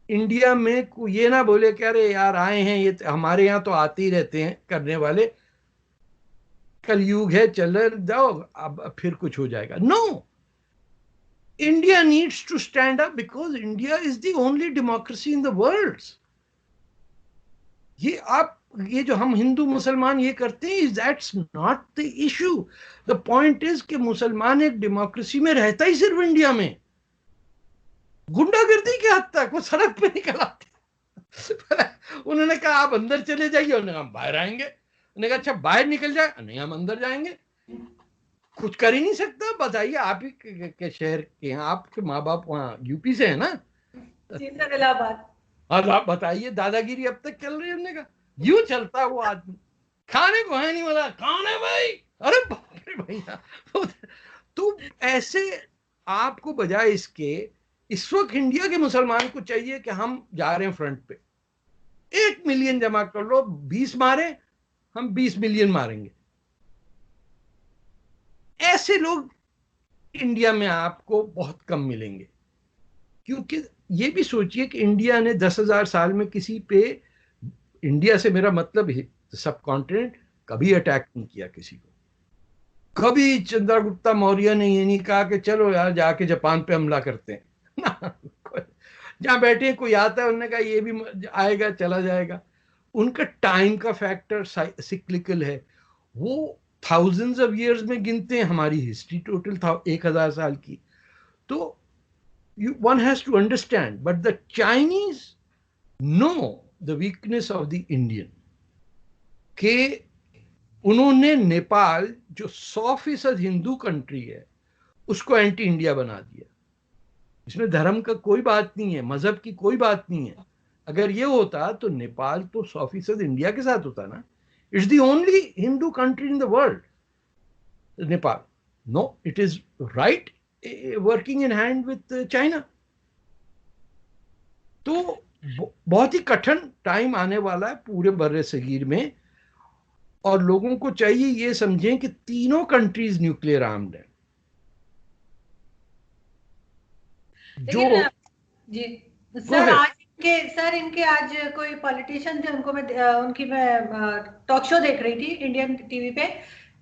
इंडिया में ये ना बोले कि अरे यार आए हैं ये हमारे यहाँ तो आते ही रहते हैं करने वाले, कलयुग है चल जाओ अब फिर कुछ हो जाएगा। No, India needs to stand up because India is the only democracy in the world. ये जो हम हिंदू मुसलमान ये करते हैं, that's not the issue. The point is कि मुसलमान एक डेमोक्रेसी में रहता ही सिर्फ इंडिया में। गुंडागर्दी के हद तक वो सड़क पे निकल आते। उन्होंने कहा आप अंदर चले जाइए, उन्होंने कहा हम बाहर आएंगे। उन्होंने कहा अच्छा बाहर निकल जाए, नहीं हम अंदर जाएंगे। कुछ कर ही नहीं सकता। बताइए आप ही के शहर के हैं, आपके माँ बाप वहाँ यूपी से है ना? इलाहाबाद। और आप बताइए दादागिरी अब तक चल रही है। हमने कहा यूं चलता है वो आदमी, खाने को है नहीं बोला खाने भाई, अरे बाप रे भैया। तो ऐसे आपको बजाय इसके, इस वक्त इंडिया के मुसलमान को चाहिए कि हम जा रहे हैं फ्रंट पे, 1 मिलियन जमा कर लो, 20 मारे हम 20 मिलियन मारेंगे। ऐसे लोग इंडिया में आपको बहुत कम मिलेंगे। क्योंकि ये भी सोचिए कि इंडिया ने 10,000 साल में किसी पे, इंडिया से मेरा मतलब सब कॉन्टिनेंट, कभी अटैक नहीं किया किसी को। कभी चंद्रगुप्ता मौर्य ने ये नहीं कहा कि चलो यार जाके जापान पे हमला करते हैं ना। जहां बैठे कोई आता है उन्होंने कहा ये भी आएगा चला जाएगा। उनका टाइम का फैक्टर सिक्लिकल है, वो थाउजेंड्स ऑफ इयर्स में गिनते हैं, हमारी हिस्ट्री टोटल था 1,000 साल की। तो one has to understand, but the Chinese know the weakness of the Indian, के उन्होंने नेपाल जो 100% हिंदू कंट्री है उसको एंटी इंडिया बना दिया। इसमें धर्म का कोई बात नहीं है, मजहब की कोई बात नहीं है। अगर ये होता तो नेपाल तो 100% इंडिया के साथ होता ना। It's the only Hindu country in the world, Nepal. No, it is right working in hand with China. तो बहुत ही कठिन टाइम आने वाला है पूरे बर्रे सगीर में, और लोगों को चाहिए ये समझें कि तीनों कंट्रीज न्यूक्लियर आर्म्ड है। जो जी सर इनके आज कोई पॉलिटिशियन थे, उनको उनकी मैं टॉक शो देख रही थी इंडियन टीवी पे,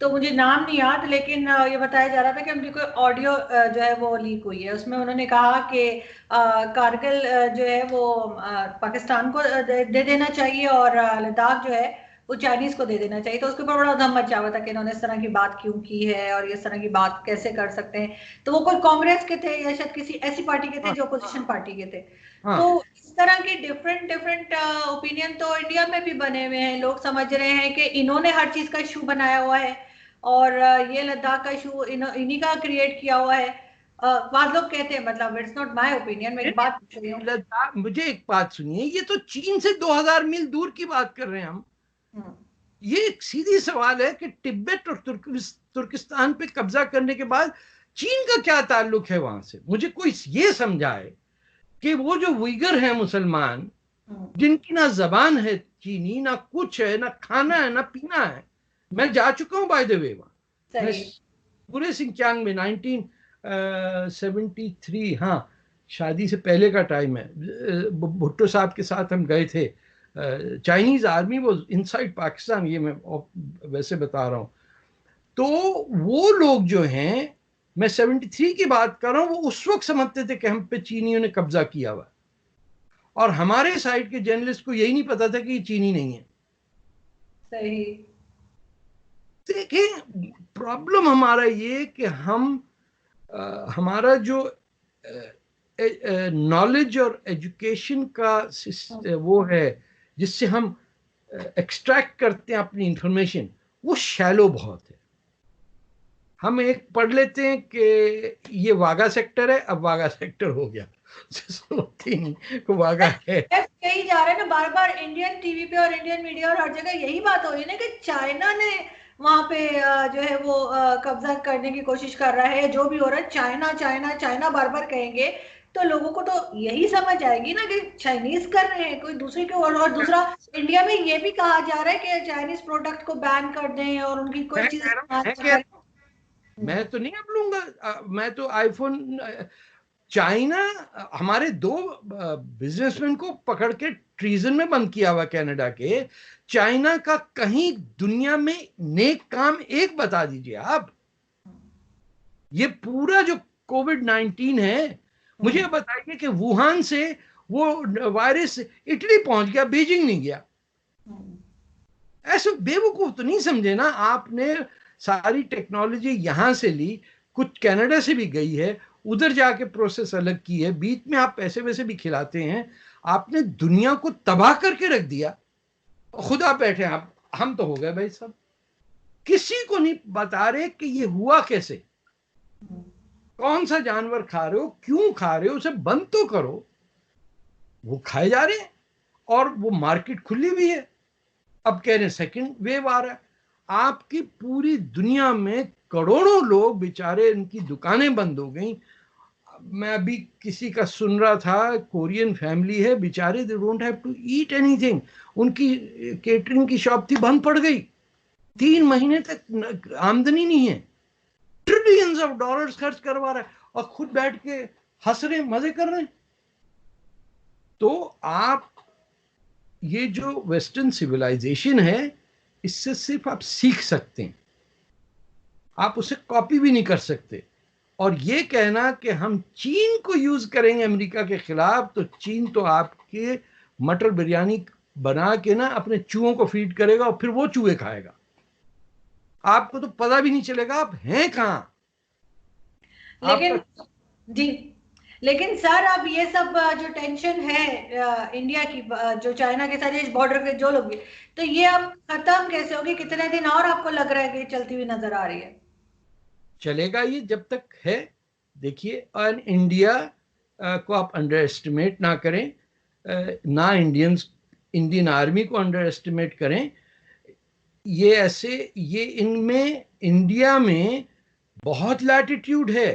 तो मुझे नाम नहीं याद, लेकिन ये बताया जा रहा था कि उनकी कोई ऑडियो जो है वो लीक हुई है। उसमें उन्होंने कहा कि कारगिल जो है वो पाकिस्तान को दे देना चाहिए और लद्दाख जो है वो चाइनीज को दे देना चाहिए। तो उसके ऊपर बड़ा धम मचा हुआ था कि इन्होंने इस तरह की बात क्यों की है और इस तरह की बात कैसे कर सकते हैं। तो वो कोई कांग्रेस के थे या शायद किसी ऐसी पार्टी के थे जो अपोजिशन पार्टी के थे। तो इस तरह के डिफरेंट ओपिनियन तो इंडिया में भी बने हुए हैं। लोग समझ रहे हैं कि इन्होंने हर चीज का इशू बनाया हुआ है और ये लद्दाख का इशू इन्हीं का क्रिएट किया हुआ है। बाद लोग कहते हैं, मतलब इट्स नॉट माय ओपिनियन, मैं एक बात पूछ रही हूँ। मुझे एक बात सुनिए, ये तो चीन से 2000 मील दूर की बात कर रहे हैं हम। ये एक सीधी सवाल है कि तिब्बत और तुर्किस्तान पे कब्जा करने के बाद चीन का क्या ताल्लुक है वहां से। मुझे कोई ये समझाए कि वो जो उइगर हैं मुसलमान, जिनकी ना जबान है चीनी, ना कुछ है, ना खाना है, ना पीना है। मैं जा चुका हूँ बाय द वे वहां, पूरे सिंचांग में 1973, हाँ शादी से पहले का टाइम है, भुट्टो साहब के साथ हम गए थे। चाइनीज आर्मी वो इनसाइड पाकिस्तान, ये मैं वैसे बता रहा हूँ। तो वो लोग जो हैं, मैं 73 की बात कर रहा हूँ, वो उस वक्त समझते थे कि हम पे चीनियों ने कब्जा किया हुआ, और हमारे साइड के जर्नलिस्ट को यही नहीं पता था कि ये चीनी नहीं है। सही। देखिए प्रॉब्लम हमारा ये कि हम हमारा जो नॉलेज और एजुकेशन का वो है जिससे हम एक्सट्रैक्ट करते हैं अपनी इंफॉर्मेशन, वो शैलो बहुत है। हम एक पढ़ लेते हैं कि ये वाघा सेक्टर है, अब वाघा सेक्टर हो गया, सोती नहीं को वागा है। कही जा रहे हैं ना बार बार, इंडियन टीवी पे और इंडियन मीडिया और हर जगह यही बात हो रही है ना कि चाइना ने वहां पे जो है वो कब्जा करने की कोशिश कर रहा है। जो भी हो रहा है चाइना चाइना चाइना बार बार कहेंगे तो लोगों को तो यही समझ आएगी ना कि चाइनीज कर रहे हैं कोई दूसरे के। और दूसरा, इंडिया में ये भी कहा जा रहा है कि चाइनीज प्रोडक्ट को बैन कर दें और उनकी कोई चीज इस्तेमाल मैं ना कह करें। रहा हूँ, मैं तो नहीं अब लूंगा। मैं तो आईफोन, चाइना हमारे दो बिजनेसमैन को पकड़ के ट्रीजन में बंद किया हुआ कनाडा के। चाइना का कहीं दुनिया में नेक काम एक बता दीजिए आप। ये पूरा जो कोविड-19 है, मुझे बताइए कि वुहान से वो वायरस इटली पहुंच गया, बीजिंग नहीं गया। ऐसे बेवकूफ तो नहीं समझे ना आपने। सारी टेक्नोलॉजी यहां से ली, कुछ कनाडा से भी गई है, उधर जाके प्रोसेस अलग की है, बीच में आप पैसे वैसे भी खिलाते हैं। आपने दुनिया को तबाह करके रख दिया। खुद आप बैठे आप, हम तो हो गए भाई सब। किसी को नहीं बता रहे कि ये हुआ कैसे, कौन सा जानवर खा रहे हो, क्यों खा रहे हो, उसे बंद तो करो। वो खाए जा रहे हैं और वो मार्केट खुली हुई है। अब कह रहे हैं सेकंड वेव आ रहा है। आपकी पूरी दुनिया में करोड़ों लोग बेचारे, इनकी दुकानें बंद हो गई। मैं अभी किसी का सुन रहा था, कोरियन फैमिली है बेचारे, they don't have to eat anything. उनकी केटरिंग की शॉप थी, बंद पड़ गई। 3 महीने तक आमदनी नहीं है। ट्रिलियंस ऑफ डॉलर्स खर्च करवा रहा है और खुद बैठ के हंस रहे, मजे कर रहे हैं। तो आप, ये जो वेस्टर्न सिविलाइजेशन है, इससे सिर्फ आप सीख सकते हैं, आप उसे कॉपी भी नहीं कर सकते। और ये कहना कि हम चीन को यूज करेंगे अमेरिका के खिलाफ, तो चीन तो आपके मटर बिरयानी बना के ना अपने चूहों को फीड करेगा और फिर वो चूहे खाएगा। आपको तो पता भी नहीं चलेगा आप हैं कहां। लेकिन आपका जी, लेकिन सर अब ये सब जो टेंशन है इंडिया की जो चाइना के साथ इस बॉर्डर के जो लोग भी, तो ये अब खत्म कैसे होगी? कितने दिन और आपको लग रहा है कि चलती हुई नजर आ रही है? चलेगा ये जब तक है। देखिए, और इंडिया को आप अंडर एस्टिमेट ना करें, ना इंडियन आर्मी को अंडर एस्टिमेट करें। ये ऐसे, ये इनमें, इंडिया में बहुत लैटिट्यूड है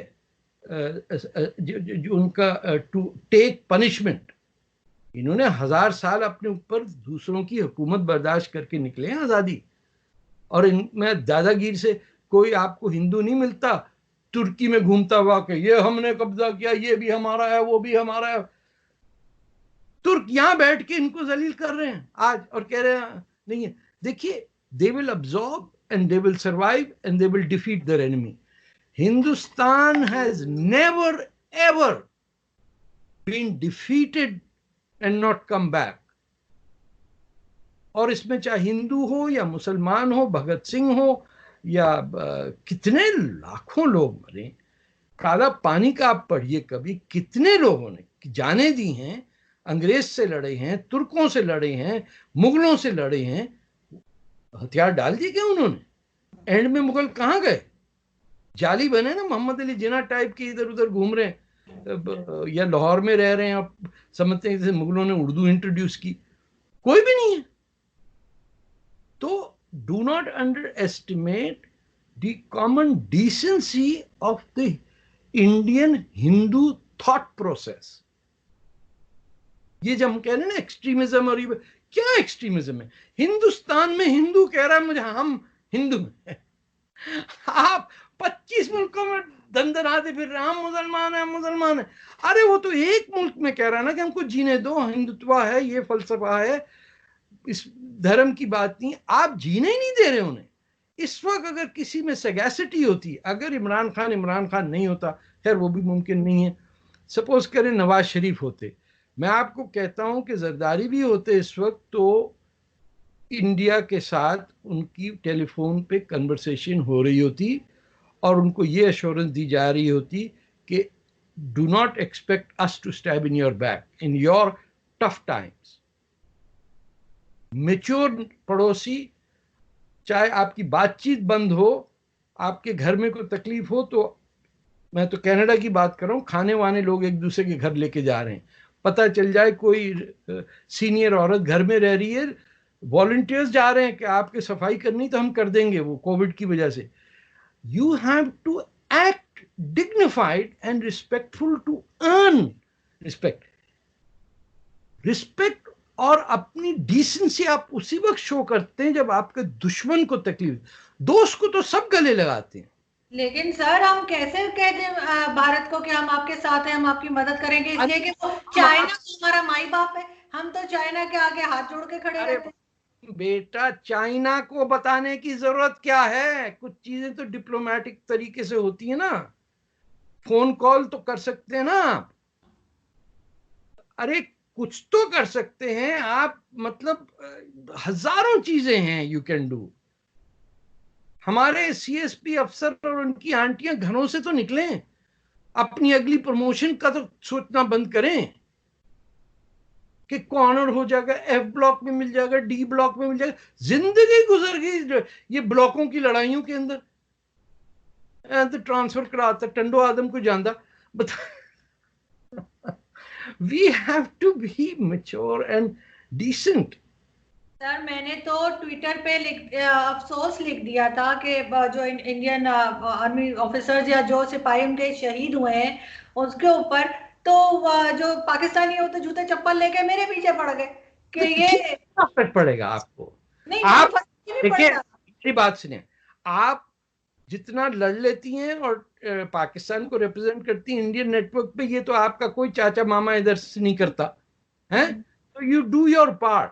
जो उनका टू टेक पनिशमेंट। इन्होंने 1000 साल अपने ऊपर दूसरों की हुकूमत बर्दाश्त करके निकले हैं आज़ादी। और इनमें दादागिरी से कोई आपको हिंदू नहीं मिलता तुर्की में घूमता हुआ कि ये हमने कब्जा किया, ये भी हमारा है, वो भी हमारा है। तुर्क यहां बैठ के इनको जलील कर रहे हैं आज और कह रहे हैं नहीं है। देखिए, they will absorb and they will survive and they will defeat their enemy. Hindustan has never ever been defeated and not come back. और इसमें चाहे हिंदू हो या मुसलमान हो, भगत सिंह हो या कितने लाखों लोग मरे। काला पानी का आप पढ़िए कभी, कितने लोगों ने जाने दी हैं। अंग्रेज से लड़े हैं, तुर्कों से लड़े हैं, मुगलों से लड़े हैं, हथियार डाल दिए क्या उन्होंने? एंड में मुगल कहाँ गए? जाली बने ना, मोहम्मद अली जिन्ना टाइप के इधर उधर घूम रहे हैं या लाहौर में रह रहे हैं। आप समझते हैं जैसे मुगलों ने उर्दू इंट्रोड्यूस की, कोई भी नहीं है। तो do not under estimate the common decency of the Indian Hindu thought process. ये जब हम कह रहे हैं ना एक्सट्रीमिज्म, और ये क्या एक्सट्रीमिज्म है? हिंदुस्तान में हिंदू कह रहा है मुझे हम हिंदू हैं। आप 25 मुल्कों में दंदनाते फिर रहे, हम मुसलमान है, हम मुसलमान है। अरे वो तो एक मुल्क में कह रहा है ना कि हमको जीने दो, हिंदुत्व है, ये फलसफा है, इस धर्म की बात नहीं। आप जीने ही नहीं दे रहे उन्हें। इस वक्त अगर किसी में सगैसिटी होती, अगर इमरान खान नहीं होता, खैर वो भी मुमकिन नहीं है, सपोज करें नवाज शरीफ होते, मैं आपको कहता हूं कि जरदारी भी होते इस वक्त, तो इंडिया के साथ उनकी टेलीफोन पे कन्वर्सेशन हो रही होती और उनको ये अश्योरेंस दी जा रही होती कि do not expect us to stab in your back in your tough times. Mature पड़ोसी, चाहे आपकी बातचीत बंद हो, आपके घर में कोई तकलीफ हो, तो मैं तो कनाडा की बात कर रहा हूँ, खाने वाने लोग एक दूसरे के घर लेके जा रहे हैं। पता चल जाए कोई सीनियर औरत घर में रह रही है, वॉलंटियर्स जा रहे हैं कि आपके सफाई करनी तो हम कर देंगे, वो कोविड की वजह से। You have to act dignified and respectful to earn respect. Respect और अपनी डिसेंसी आप उसी वक्त शो करते हैं जब आपके दुश्मन को तकलीफ, दोस्त को तो सब गले लगाते हैं। लेकिन सर हम कैसे कह दें भारत को कि हम आपके साथ हैं, हम आपकी मदद करेंगे, इसलिए कि वो चाइना तो हमारा माई बाप है, हम तो चाइना के आगे हाथ जोड़ के खड़े रहते हैं। बेटा, चाइना को बताने की जरूरत क्या है? कुछ चीजें तो डिप्लोमेटिक तरीके से होती है ना, फोन कॉल तो कर सकते हैं ना आप। अरे कुछ तो कर सकते हैं आप, मतलब हजारों चीजें हैं यू कैन डू। हमारे सीएसपी अफसर और उनकी आंटियां घरों से तो निकलें, अपनी अगली प्रमोशन का तो सोचना बंद करें कि कॉर्नर हो जाएगा, एफ ब्लॉक में मिल जाएगा, डी ब्लॉक में मिल जाएगा। जिंदगी गुजर गई ये ब्लॉकों की लड़ाइयों के अंदर। तो ट्रांसफर कराता टंडो आदम को जानता बता। We have to be mature and decent. Sir मैंने तो ट्विटर पे अफसोस लिख दिया था कि जो इंडियन आर्मी ऑफिसर्स या जो सिपाही उनके शहीद हुए हैं उसके ऊपर, तो जो पाकिस्तानी हो तो जूते चप्पल लेके मेरे पीछे पड़ गए कि ये फर्क पड़ेगा आपको? नहीं, कोई आप फर्क नहीं देखिए, पड़ता। मेरी बात सुनिए, आप जितना लड़ लेती हैं और पाकिस्तान को रिप्रेजेंट करती हैं इंडियन नेटवर्क पे, ये तो आपका कोई चाचा मामा इधर से नहीं करता है। तो you do your part,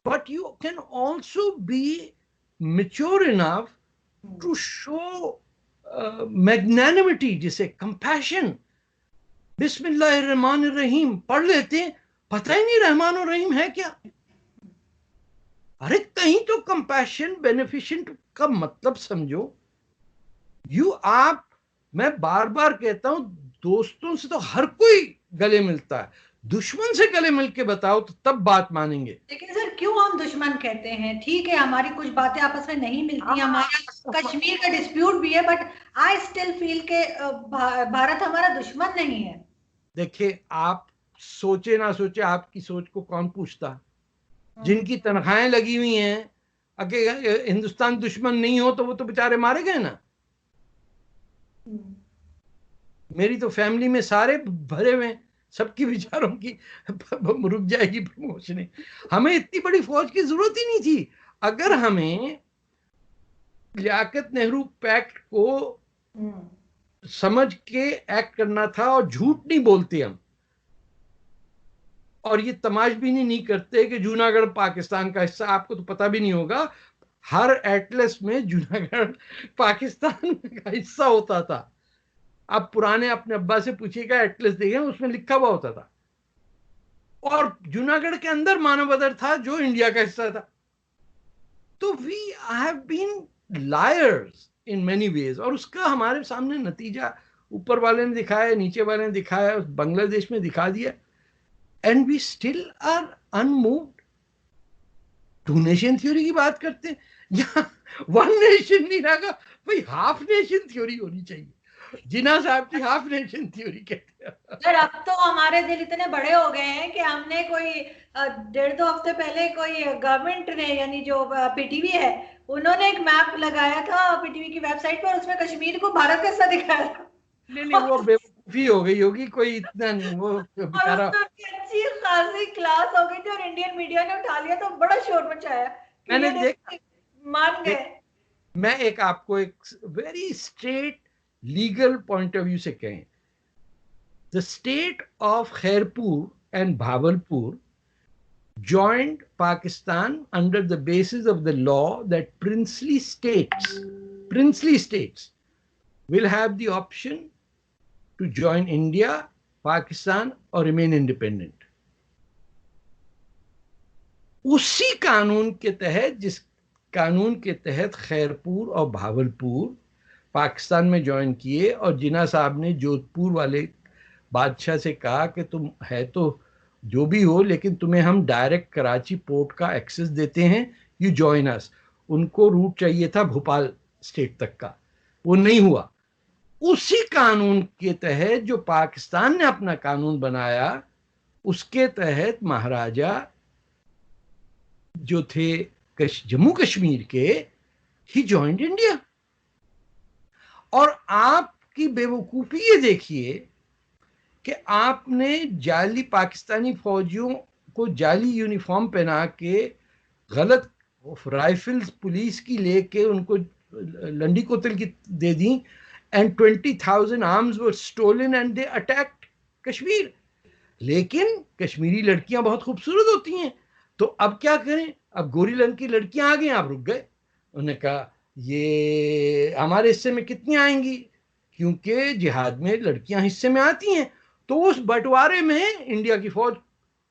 but you can also be mature enough to show magnanimity, जिसे compassion। बिस्मिल्लाहिर्रहमानिर्रहीम पढ़ लेते हैं, पता ही नहीं रहमान और रहीम है क्या। अरे कहीं तो कंपैशन बेनिफिशिएंट का मतलब समझो। मैं बार बार कहता हूं, दोस्तों से तो हर कोई गले मिलता है, दुश्मन से गले मिल के बताओ तो तब बात मानेंगे। लेकिन सर क्यों हम दुश्मन कहते हैं? ठीक है हमारी कुछ बातें आपस में नहीं मिलती, हमारा कश्मीर का डिस्प्यूट भी है, बट आई स्टिल फील के भारत हमारा दुश्मन नहीं है। देखिए, आप सोचे ना सोचे, आपकी सोच को कौन पूछता? जिनकी तनख्वाहें लगी हुई हैं, अगर हिंदुस्तान दुश्मन नहीं हो तो वो तो बेचारे मारे गए ना। मेरी तो फैमिली में सारे भरे हुए हैं, सबकी विचारों की रुक जाएगी प्रमोशन। हमें इतनी बड़ी फौज की जरूरत ही नहीं थी। अगर हमें लियाकत नेहरू पैक्ट को समझ के एक्ट करना था, और झूठ नहीं बोलते हम, और ये तमाशबीनी नहीं करते कि जूनागढ़ पाकिस्तान का हिस्सा, आपको तो पता भी नहीं होगा, हर एटलस में जूनागढ़ पाकिस्तान का हिस्सा होता था। आप पुराने अपने अब्बा से पूछिएगा, एटलस देखें, उसमें लिखा हुआ होता था। और जूनागढ़ के अंदर मानवदर था जो इंडिया का हिस्सा था। तो we have been liars in many ways, और उसका हमारे सामने नतीजा ऊपर वाले ने दिखाया, नीचे वाले ने दिखाया, बांग्लादेश में दिखा दिया, and we still are unmoved. Two nation theory की बात करते हैं, या वन नेशन नहीं रहा भाई, हाफ नेशन थ्योरी होनी चाहिए। जिन्ना साहब की हाफ नेशन थ्योरी कहते हैं। सर अब तो हमारे दिल इतने बड़े हो गए हैं कि हमने कोई 1.5-2 हफ्ते पहले कोई गवर्नमेंट ने, यानी जो पीटीवी है, उन्होंने एक मैप लगाया था पीटीवी की वेबसाइट पर, उसमें कश्मीर को भारत का हिस्सा दिखाया था। नहीं, वो बेवकूफी हो गई होगी, कोई इतना नहीं, वो बेचारा। और अच्छी खासी क्लास हो गई थी और इंडियन मीडिया ने उठा लिया तो बड़ा शोर मचाया कि मैंने ये देखा, मान गए। मैं आपको एक very straight legal point of view से कहें, the state of Khairpur and Bahawalpur joined Pakistan under the basis of the law that princely states will have the option to join India, Pakistan or remain independent. उसी कानून के तहत, जिस कानून के तहत खैरपुर और भावलपुर पाकिस्तान में ज्वाइन किए, और जिन्ना साहब ने जोधपुर वाले बादशाह से कहा कि तुम है तो जो भी हो, लेकिन तुम्हें हम डायरेक्ट कराची पोर्ट का एक्सेस देते हैं, यू जॉइन अस। उनको रूट चाहिए था भोपाल स्टेट तक का, वो नहीं हुआ। उसी कानून के तहत जो पाकिस्तान ने अपना कानून बनाया, उसके तहत महाराजा जो थे जम्मू कश्मीर के, ही जॉइंड इंडिया। और आपकी बेवकूफी ये देखिए कि आपने जाली पाकिस्तानी फौजियों को जाली यूनिफॉर्म पहना के गलत राइफल्स पुलिस की लेके उनको लंडी कोतल की दे दी, and 20,000 arms were stolen and they attacked Kashmir. लेकिन कश्मीरी लड़कियां बहुत खूबसूरत होती हैं, तो अब क्या करें? अब गोरी रंग की लड़कियां आ गई, आप रुक गए। उन्होंने कहा ये हमारे हिस्से में कितनी आएंगी, क्योंकि जिहाद में लड़कियां हिस्से में आती हैं। तो उस बंटवारे में इंडिया की फौज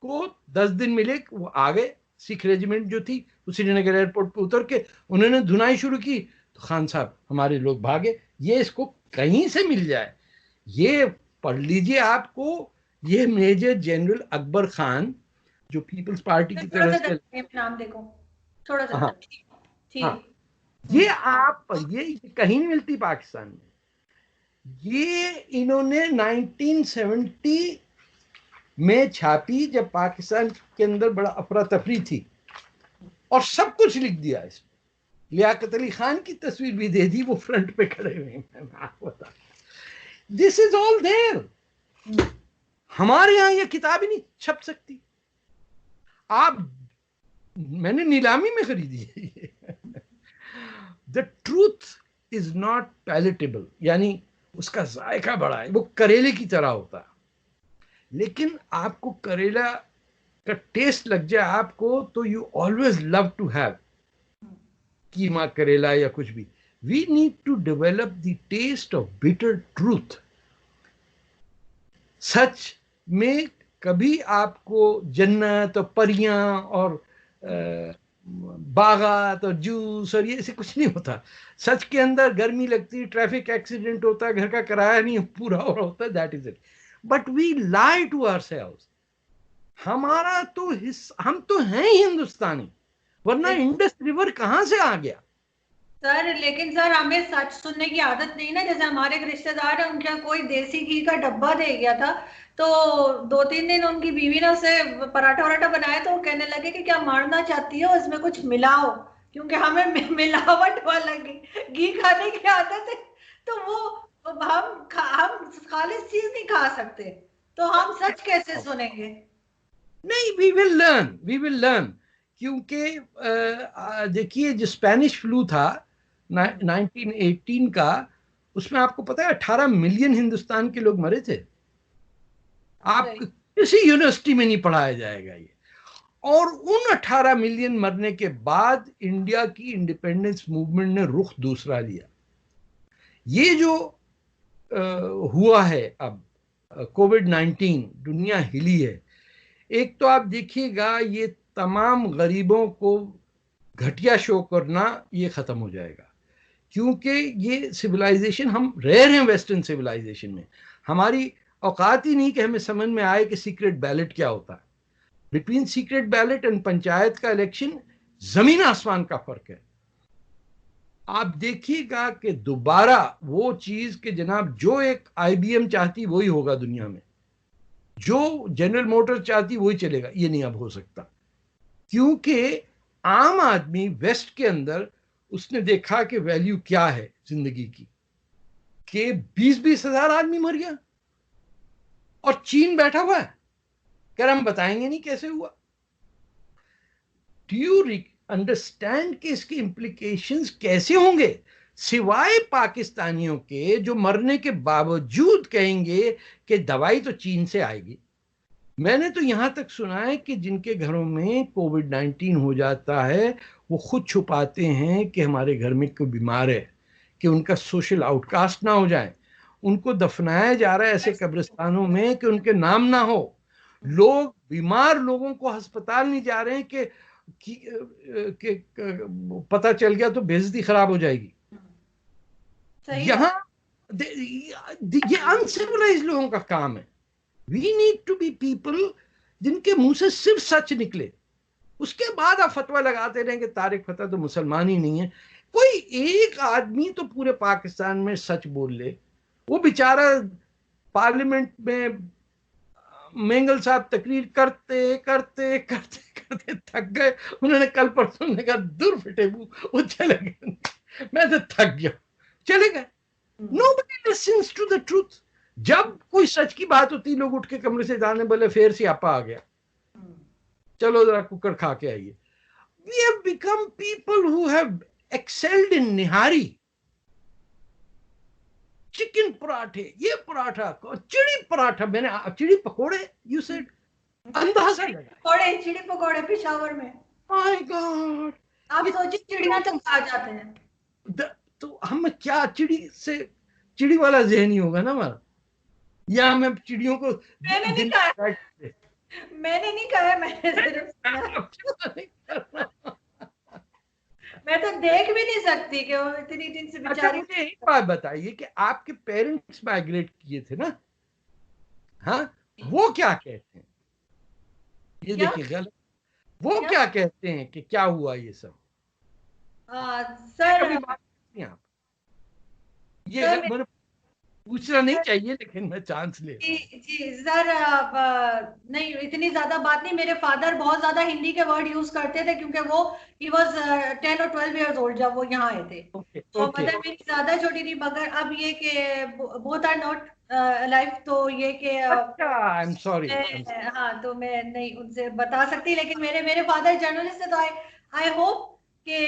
को 10 दिन मिले, वो आ गए। सिख रेजिमेंट जो थी वो श्रीनगर एयरपोर्ट पर उतर के उन्होंने धुनाई शुरू की, तो खान साहब हमारे लोग भागे। ये इसको कहीं से मिल जाए, ये पढ़ लीजिए आपको, ये मेजर जनरल अकबर खान जो पीपल्स पार्टी की तरह से, नाम देखो थोड़ा सा। हाँ ठीक। हाँ, ये आप ये कहीं नहीं मिलती पाकिस्तान में। ये इन्होंने 1970 में छापी, जब पाकिस्तान के अंदर बड़ा अफरा तफरी थी, और सब कुछ लिख दिया इसमें। लियाकत अली खान की तस्वीर भी दे दी, वो फ्रंट पे खड़े हुए हैं, आपको बता। This is all there. हमारे यहां ये किताब ही नहीं छप सकती। आप, मैंने नीलामी में खरीदी है। The truth is not palatable, यानी उसका जायका बड़ा है, वो करेले की तरह होता है। लेकिन आपको करेला का टेस्ट लग जाए आपको, तो you always love to have keema karela या कुछ भी। We need to develop the taste of bitter truth. सच में कभी आपको जन्नत और परियां और बागात और जूस और ये ऐसे कुछ नहीं होता। सच के अंदर गर्मी लगती, ट्रैफिक एक्सीडेंट होता है, घर का किराया नहीं पूरा हो रहा होता है, that is it. But we lie to ourselves. हमारा तो हम तो हैं ही हिंदुस्तानी, वरना इंडस रिवर कहां से आ गया? सर लेकिन सर हमें सच सुनने की आदत नहीं ना। जैसे हमारे एक रिश्तेदार है, उनके कोई देसी घी का डब्बा दे गया था, तो 2-3 दिन उनकी बीवी ने उसे पराठा वराठा बनाया, तो वो कहने लगे कि क्या मारना चाहती हो, इसमें कुछ मिलाओ, क्योंकि हमें मिलावट वाला घी खाने की आदत है। तो वो हम खालिश चीज नहीं खा सकते, तो हम सच कैसे सुनेंगे? नहीं, वी विल लर्न। क्योंकि देखिए, जो स्पेनिश फ्लू था 1918 का, उसमें आपको पता है 18 मिलियन हिंदुस्तान के लोग मरे थे। आप किसी यूनिवर्सिटी में नहीं पढ़ाया जाएगा ये। और उन 18 मिलियन मरने के बाद इंडिया की इंडिपेंडेंस मूवमेंट ने रुख दूसरा लिया। ये जो हुआ है अब, कोविड-19, दुनिया हिली है। एक तो आप देखिएगा, ये तमाम गरीबों को घटिया शो करना ये खत्म हो जाएगा, क्योंकि ये सिविलाइजेशन, हम रेयर हैं वेस्टर्न सिविलाइजेशन में। हमारी औकात ही नहीं कि हमें समझ में आए कि सीक्रेट बैलेट क्या होता है। Between secret ballot and panchayat का इलेक्शन जमीन आसमान का फर्क है। आप देखिएगा कि दोबारा वो चीज के जनाब, जो एक IBM चाहती वही होगा दुनिया में, जो जनरल मोटर चाहती वही चलेगा। ये नहीं अब हो सकता, क्योंकि आम आदमी वेस्ट के अंदर उसने देखा कि वैल्यू क्या है जिंदगी की, कि 20-20 हजार आदमी मर गया, और चीन बैठा हुआ है कह रहा हम बताएंगे नहीं कैसे हुआ। डू यू अंडरस्टैंड कि इसके इम्प्लीकेशंस कैसे होंगे, सिवाय पाकिस्तानियों के जो मरने के बावजूद कहेंगे कि दवाई तो चीन से आएगी। मैंने तो यहां तक सुना है कि जिनके घरों में कोविड-19 हो जाता है, वो खुद छुपाते हैं कि हमारे घर में कोई बीमार है, कि उनका सोशल आउटकास्ट ना हो जाए। उनको दफनाया जा रहा है ऐसे कब्रिस्तानों में कि उनके नाम ना हो। लोग, बीमार लोगों को अस्पताल नहीं जा रहे हैं कि पता चल गया तो बेइज्जती खराब हो जाएगी। यहाँ ये अनसिविलाइज्ड लोगों का काम है। We need to be people जिनके मुंह से सिर्फ सच निकले। उसके बाद आप फतवा लगाते रहें कि तारिक फतेह तो मुसलमान ही नहीं है। कोई एक आदमी तो पूरे पाकिस्तान में सच बोल ले, वो बेचारा पार्लियामेंट में मेंगल साहब तकरीर करते करते करते करते थक गए। उन्होंने कल परसों ने कहा दूर फिटे मुंह, वो चले गए। मैं तो थक गया, चले गए। Nobody listens to the truth. जब कोई सच की बात होती, लोग उठ के कमरे से जाने बोले फिर सियापा आ गया, चलो जरा कुकर खा के आइए। We have become people who have excelled in nihari, chicken पराठे, ये पराठा, चिड़ी पराठा, मैंने चिड़ी पकोड़े, यू सेड, अंदाजा लगा। पकोड़े, चिड़ी पकोड़े पेशावर में, माय गॉड, आप सोचिए चिड़िया तक आ जाते हैं। तो हम क्या चिड़ी से, चिड़ी वाला जहन ही होगा ना हमारा, या हमें चिड़ियों को मैंने नहीं कहा, मैंने नहीं कहा, मैंने सिर्फ मैं तो देख भी नहीं सकती कि वो इतनी दिन से बेचारी। अच्छा मुझे एक बात बताइए कि आपके पेरेंट्स माइग्रेट किए थे ना, हाँ, वो क्या कहते हैं, ये देखिए गलत, वो क्या कहते हैं कि क्या हुआ ये सब? सर आप ये मैंने पूछना नहीं चाहिए, लेकिन मैं चांस ले। जी सर, नहीं इतनी ज्यादा बात नहीं। मेरे फादर बहुत ज्यादा हिंदी के वर्ड यूज करते थे, क्योंकि वो ही वाज 10 और 12 इयर्स ओल्ड जब वो यहाँ आए थे। तो मदर मेरी ज्यादा छोटी थी, मगर अब ये कि बोथ आर नॉट अलाइव, तो ये कि आई एम सॉरी, हाँ, तो मैं नहीं उनसे बता सकती, लेकिन मेरे फादर जर्नलिस्ट है, तो आई होप कि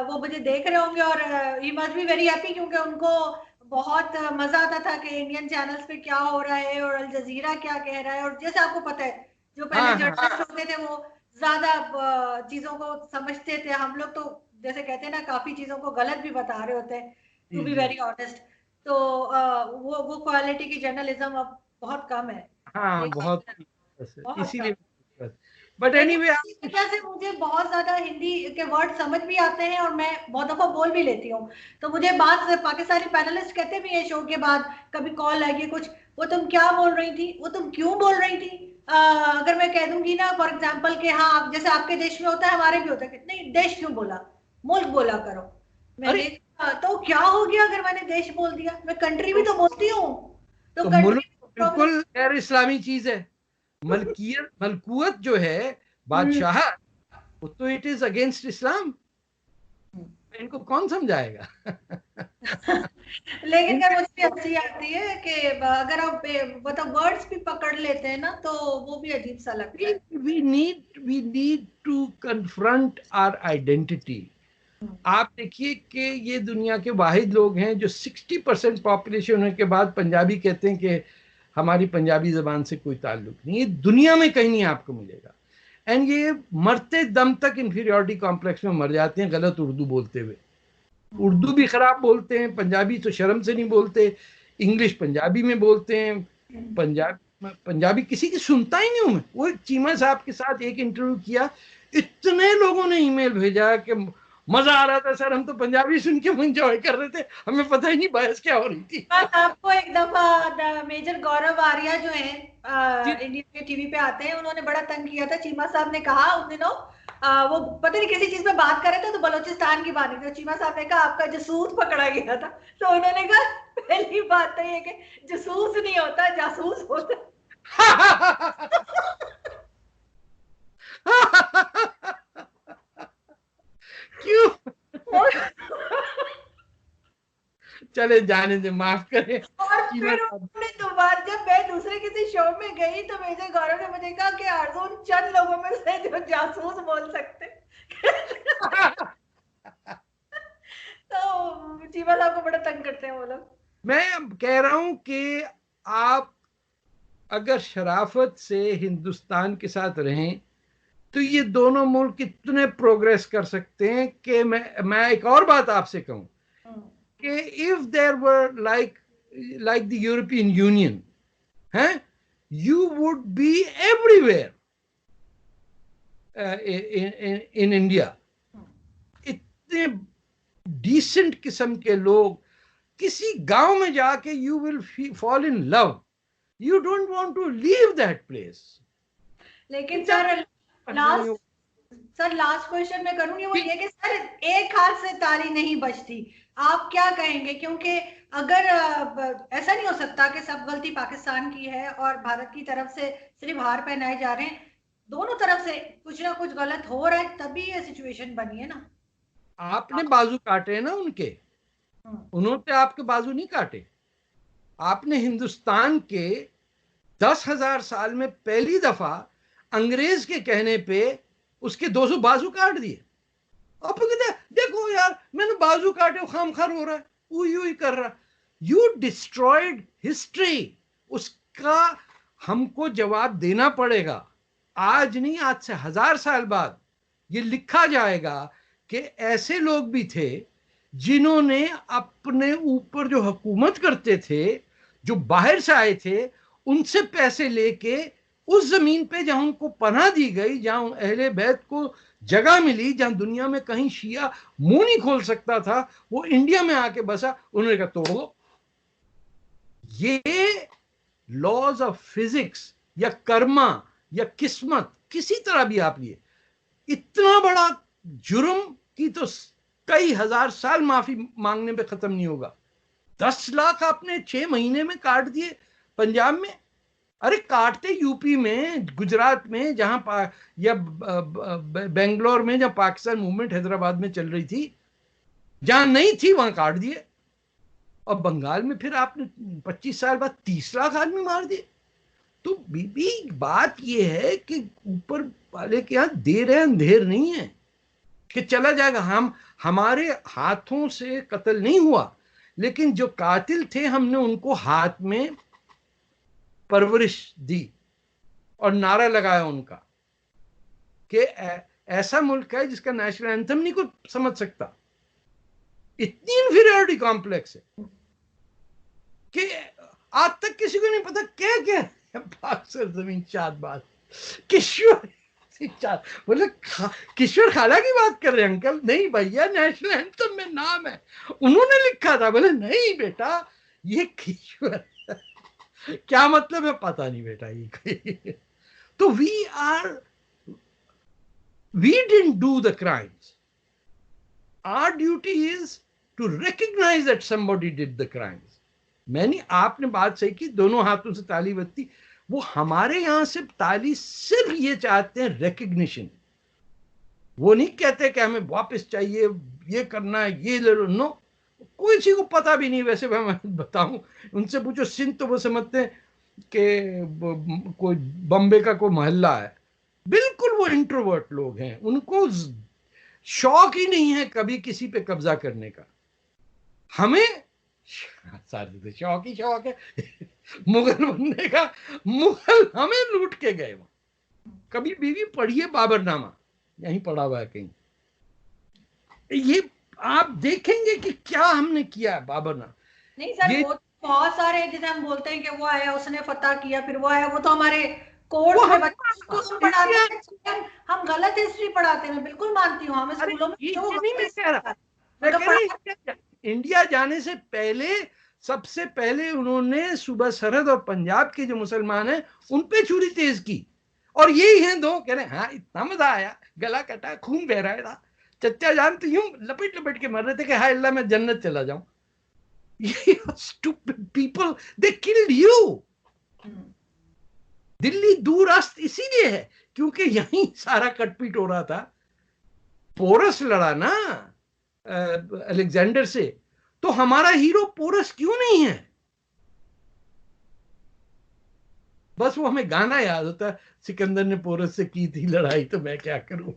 वो मुझे देख रहे होंगे, और he must be very happy, क्योंकि उनको बहुत मजा आता था कि इंडियन चैनल्स पे क्या हो रहा है और अल जजीरा क्या कह रहा है। और जैसे आपको पता है, जो पहले जर्नलिस्ट होते थे वो ज्यादा चीजों को समझते थे। हम लोग तो जैसे कहते हैं ना, काफी चीजों को गलत भी बता रहे होते हैं, टू बी वेरी ऑनेस्ट। तो वो क्वालिटी की जर्नलिज्म अब बहुत कम है। हाँ, बहुत, इसीलिए। बट एनीवे, इस वजह से मुझे बहुत ज्यादा हिंदी के वर्ड समझ भी आते हैं, और मैं बहुत दफा बोल भी लेती हूँ। तो मुझे बात पाकिस्तानी पैनलिस्ट कहते भी हैं शो के बाद, कभी कॉल आएगी कुछ, वो तुम क्या बोल रही थी, वो तुम क्यों बोल रही थी। अगर मैं कह दूंगी ना फॉर एग्जाम्पल कि हाँ, जैसे आपके देश में होता है, हमारे भी होता है, नहीं देश क्यों बोला, मुल्क बोला करो। मैंने तो क्या हो गया अगर मैंने देश बोल दिया, मैं कंट्री भी तो बोलती हूँ। तो मुल्क बिल्कुल गैर इस्लामी चीज है। मलकियत, मलकुअत जो है, बादशाह, वो तो इट इज अगेंस्ट इस्लाम। इनको कौन समझाएगा? लेकिन क्या मुझे हंसी आती है कि अगर आप मतलब वर्ड्स भी पकड़ लेते हैं ना, तो वो भी अजीब सा लगता है। we need to confront our identity. आप देखिए कि ये दुनिया के वाहिद लोग हैं जो 60% पॉपुलेशन होने के बाद पंजाबी कहते हैं कि हमारी पंजाबी जबान से कोई ताल्लुक नहीं। ये दुनिया में कहीं नहीं आपको मिलेगा। एंड ये मरते दम तक इंफीरियरिटी कॉम्प्लेक्स में मर जाते हैं गलत उर्दू बोलते हुए। उर्दू भी खराब बोलते हैं, पंजाबी तो शर्म से नहीं बोलते, इंग्लिश पंजाबी में बोलते हैं, पंजाबी किसी की सुनता ही नहीं हूं मैं। वो चीमा साहब के साथ एक इंटरव्यू किया, इतने लोगों ने ईमेल भेजा कि मजा आ रहा था सर, हम तो पंजाबी सुन के एंजॉय कर रहे थे, हमें पता ही नहीं बहस क्या हो रही थी। आपको एक दफा मेजर गौरव आर्या जो है इंडिया के टीवी पे आते हैं, उन्होंने बड़ा तंग किया था। चीमा साहब ने कहा उन दिनों, वो पता नहीं किसी चीज में बात कर रहे थे, तो बलोचिस्तान की बात नहीं, तो चीमा साहब ने कहा आपका जसूस पकड़ा गया था। तो उन्होंने कहा पहली बात तो ये कि जसूस नहीं होता, जासूस होता। क्यों? चले जाने दे, माफ करें। और फिर उन्होंने दोबारा, जब मैं दूसरे किसी शो में गई, तो मेजर गौरव ने मुझे कहा कि अर्जुन चंद लोगों में से जो जासूस बोल सकते। तो चीमा साहब को बड़ा तंग करते हैं वो लोग। मैं कह रहा हूं कि आप अगर शराफत से हिंदुस्तान के साथ रहें तो ये दोनों मुल्क कितने प्रोग्रेस कर सकते हैं। कि मैं एक और बात आपसे कहूं कि if there were like the European union, हैं, you would be everywhere in India. इतने डिसेंट किस्म के लोग, किसी गांव में जाके you will fall in love, you don't want to leave that place. लेकिन सर सर लास्ट क्वेश्चन मैं करूंगी वो ये कि सर एक हाथ से ताली नहीं बजती, आप क्या कहेंगे? क्योंकि अगर ऐसा नहीं हो सकता कि सब गलती पाकिस्तान की है और भारत की तरफ से सिर्फ हार पहनाए जा रहे हैं, दोनों तरफ से कुछ ना कुछ गलत हो रहा है तभी ये सिचुएशन बनी है ना। आपने बाजू काटे ना उनके, उन्होंने आपके बाजू नहीं काटे। आपने हिंदुस्तान के 10,000 साल में पहली दफा अंग्रेज के कहने पे उसके 200 बाजू काट दिए। आप कहते देखो यार मैंने बाजू काटे, खामखार हो रहा है, उई उई कर रहा। यू डिस्ट्रॉयड हिस्ट्री, उसका हमको जवाब देना पड़ेगा। आज नहीं, आज से 1000 साल बाद ये लिखा जाएगा कि ऐसे लोग भी थे जिन्होंने अपने ऊपर जो हुकूमत करते थे, जो बाहर से आए थे, उनसे पैसे लेके उस जमीन पे जहां उनको पनाह दी गई, जहां अहले बैत को जगह मिली, जहां दुनिया में कहीं शिया मुंह नहीं खोल सकता था, वो इंडिया में आके बसा। उन्होंने कहा तोड़ो। ये लॉज ऑफ फिजिक्स या कर्मा या किस्मत, किसी तरह भी आप लिए, इतना बड़ा जुर्म की तो कई हजार साल माफी मांगने पे खत्म नहीं होगा। 10 लाख आपने 6 महीने में काट दिए पंजाब में। अरे काटते यूपी में, गुजरात में, जहां या बेंगलोर में, जहां पाकिस्तान मूवमेंट हैदराबाद में चल रही थी, जहां नहीं थी वहां काट दिए। और बंगाल में फिर आपने 25 साल बाद 30 लाख आदमी मार दिए। तो बीबी बात यह है कि ऊपर वाले के यहां देर है अंधेर नहीं है कि चला जाएगा। हमारे हाथों से कत्ल नहीं हुआ, लेकिन जो कातिल थे हमने उनको हाथ में परवरिश दी और नारा लगाया उनका कि ऐसा मुल्क है जिसका नेशनल एंथम नहीं कोई समझ सकता। इतनी इंफीरियरिटी कॉम्प्लेक्स है कि आज तक किसी को नहीं पता क्या क्या है। पाक जमीन चाँद किशोर बोले किशोर खाला की बात कर रहे हैं अंकल? नहीं भैया, नेशनल एंथम में नाम है, उन्होंने लिखा था। बोले नहीं बेटा ये किशोर क्या मतलब है पता नहीं बेटा ये। तो we didn't do the crimes. Our duty is to recognize that somebody did the crimes. मैंने, आपने बात सही की, दोनों हाथों से ताली बजती। वो हमारे यहां से ताली सिर्फ ये चाहते हैं रिकग्निशन। वो नहीं कहते कि हमें वापस चाहिए, ये करना है, ये ले लो। नो, कोई किसी को पता भी नहीं। वैसे मैं बताऊं, उनसे पूछो सिंध तो वो समझते हैं कि कोई बॉम्बे का कोई मोहल्ला है। बिल्कुल वो इंट्रोवर्ट लोग हैं, उनको शौक ही नहीं है कभी किसी पे कब्जा करने का। हमें सारे तो शौक ही शौक है मुगल बनने का। मुगल हमें लूट के गए वहां। कभी बीवी पढ़िए बाबरनामा, यहीं पढ़ा हुआ है कहीं, ये आप देखेंगे कि क्या हमने किया है बाबरनामा। नहीं सर, वो बहुत सारे जैसे हम बोलते हैं कि वो आया उसने फतह किया, फिर वो आया, वो तो हमारे कोर्स में बच्चों को हम पढ़ाते हैं। हम गलत हिस्ट्री पढ़ाते हैं, बिल्कुल मानती हूँ। हमें स्कूलों में नहीं, मैं कह रहा इंडिया जाने से पहले सबसे पहले उन्होंने सूबा सरहद और पंजाब के जो मुसलमान हैं उन पे छुरी तेज की। और यही हैं दो, कह रहे हाँ इतना मजा आया, गला कटा, खून बह रहा था, चचा जान तो यूं लपेट लपेट के मर रहे थे कि हाय अल्लाह मैं जन्नत चला जाऊं। Stupid people, they killed you. Delhi दूरस्थ इसीलिए है क्योंकि यहीं सारा कटपीट हो रहा था। पोरस लड़ा ना अलेक्जेंडर से, तो हमारा हीरो पोरस क्यों नहीं है? बस वो हमें गाना याद होता है, सिकंदर ने पोरस से की थी लड़ाई, तो मैं क्या करूं।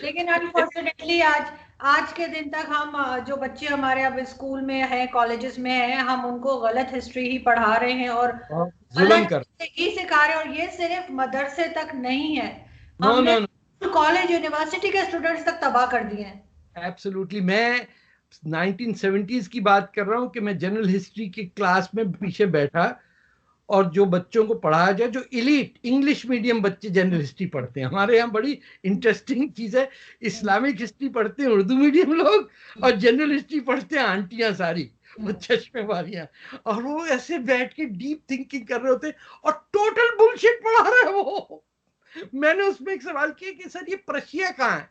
लेकिन अनफॉर्चुनेटली आज के दिन तक हम जो बच्चे हमारे अब स्कूल में हैं, कॉलेजेस में हैं, हम उनको गलत हिस्ट्री ही पढ़ा रहे हैं और गलत ही सिखा रहे हैं। और ये सिर्फ मदरसे तक नहीं है, हमने कॉलेज यूनिवर्सिटी के स्टूडेंट्स तक तबाह कर दिए हैं। एब्सोल्युटली। मैं 1970s की बात कर रहा हूं कि मैं जनरल हिस्ट्री की क्लास में पीछे बैठा और जो बच्चों को पढ़ाया जाए, जो इलीट इंग्लिश मीडियम बच्चे जनरल हिस्ट्री पढ़ते हैं। हमारे यहाँ बड़ी इंटरेस्टिंग चीज है, इस्लामिक हिस्ट्री पढ़ते हैं उर्दू मीडियम लोग और जनरल हिस्ट्री पढ़ते हैं आंटियां सारी, वो चश्मे वालियां, और वो ऐसे बैठ के डीप थिंकिंग कर रहे होते हैं और टोटल बुलशिट पढ़ा रहे हैं वो। मैंने उसमें एक सवाल किया कि सर ये प्रशिया कहाँ है?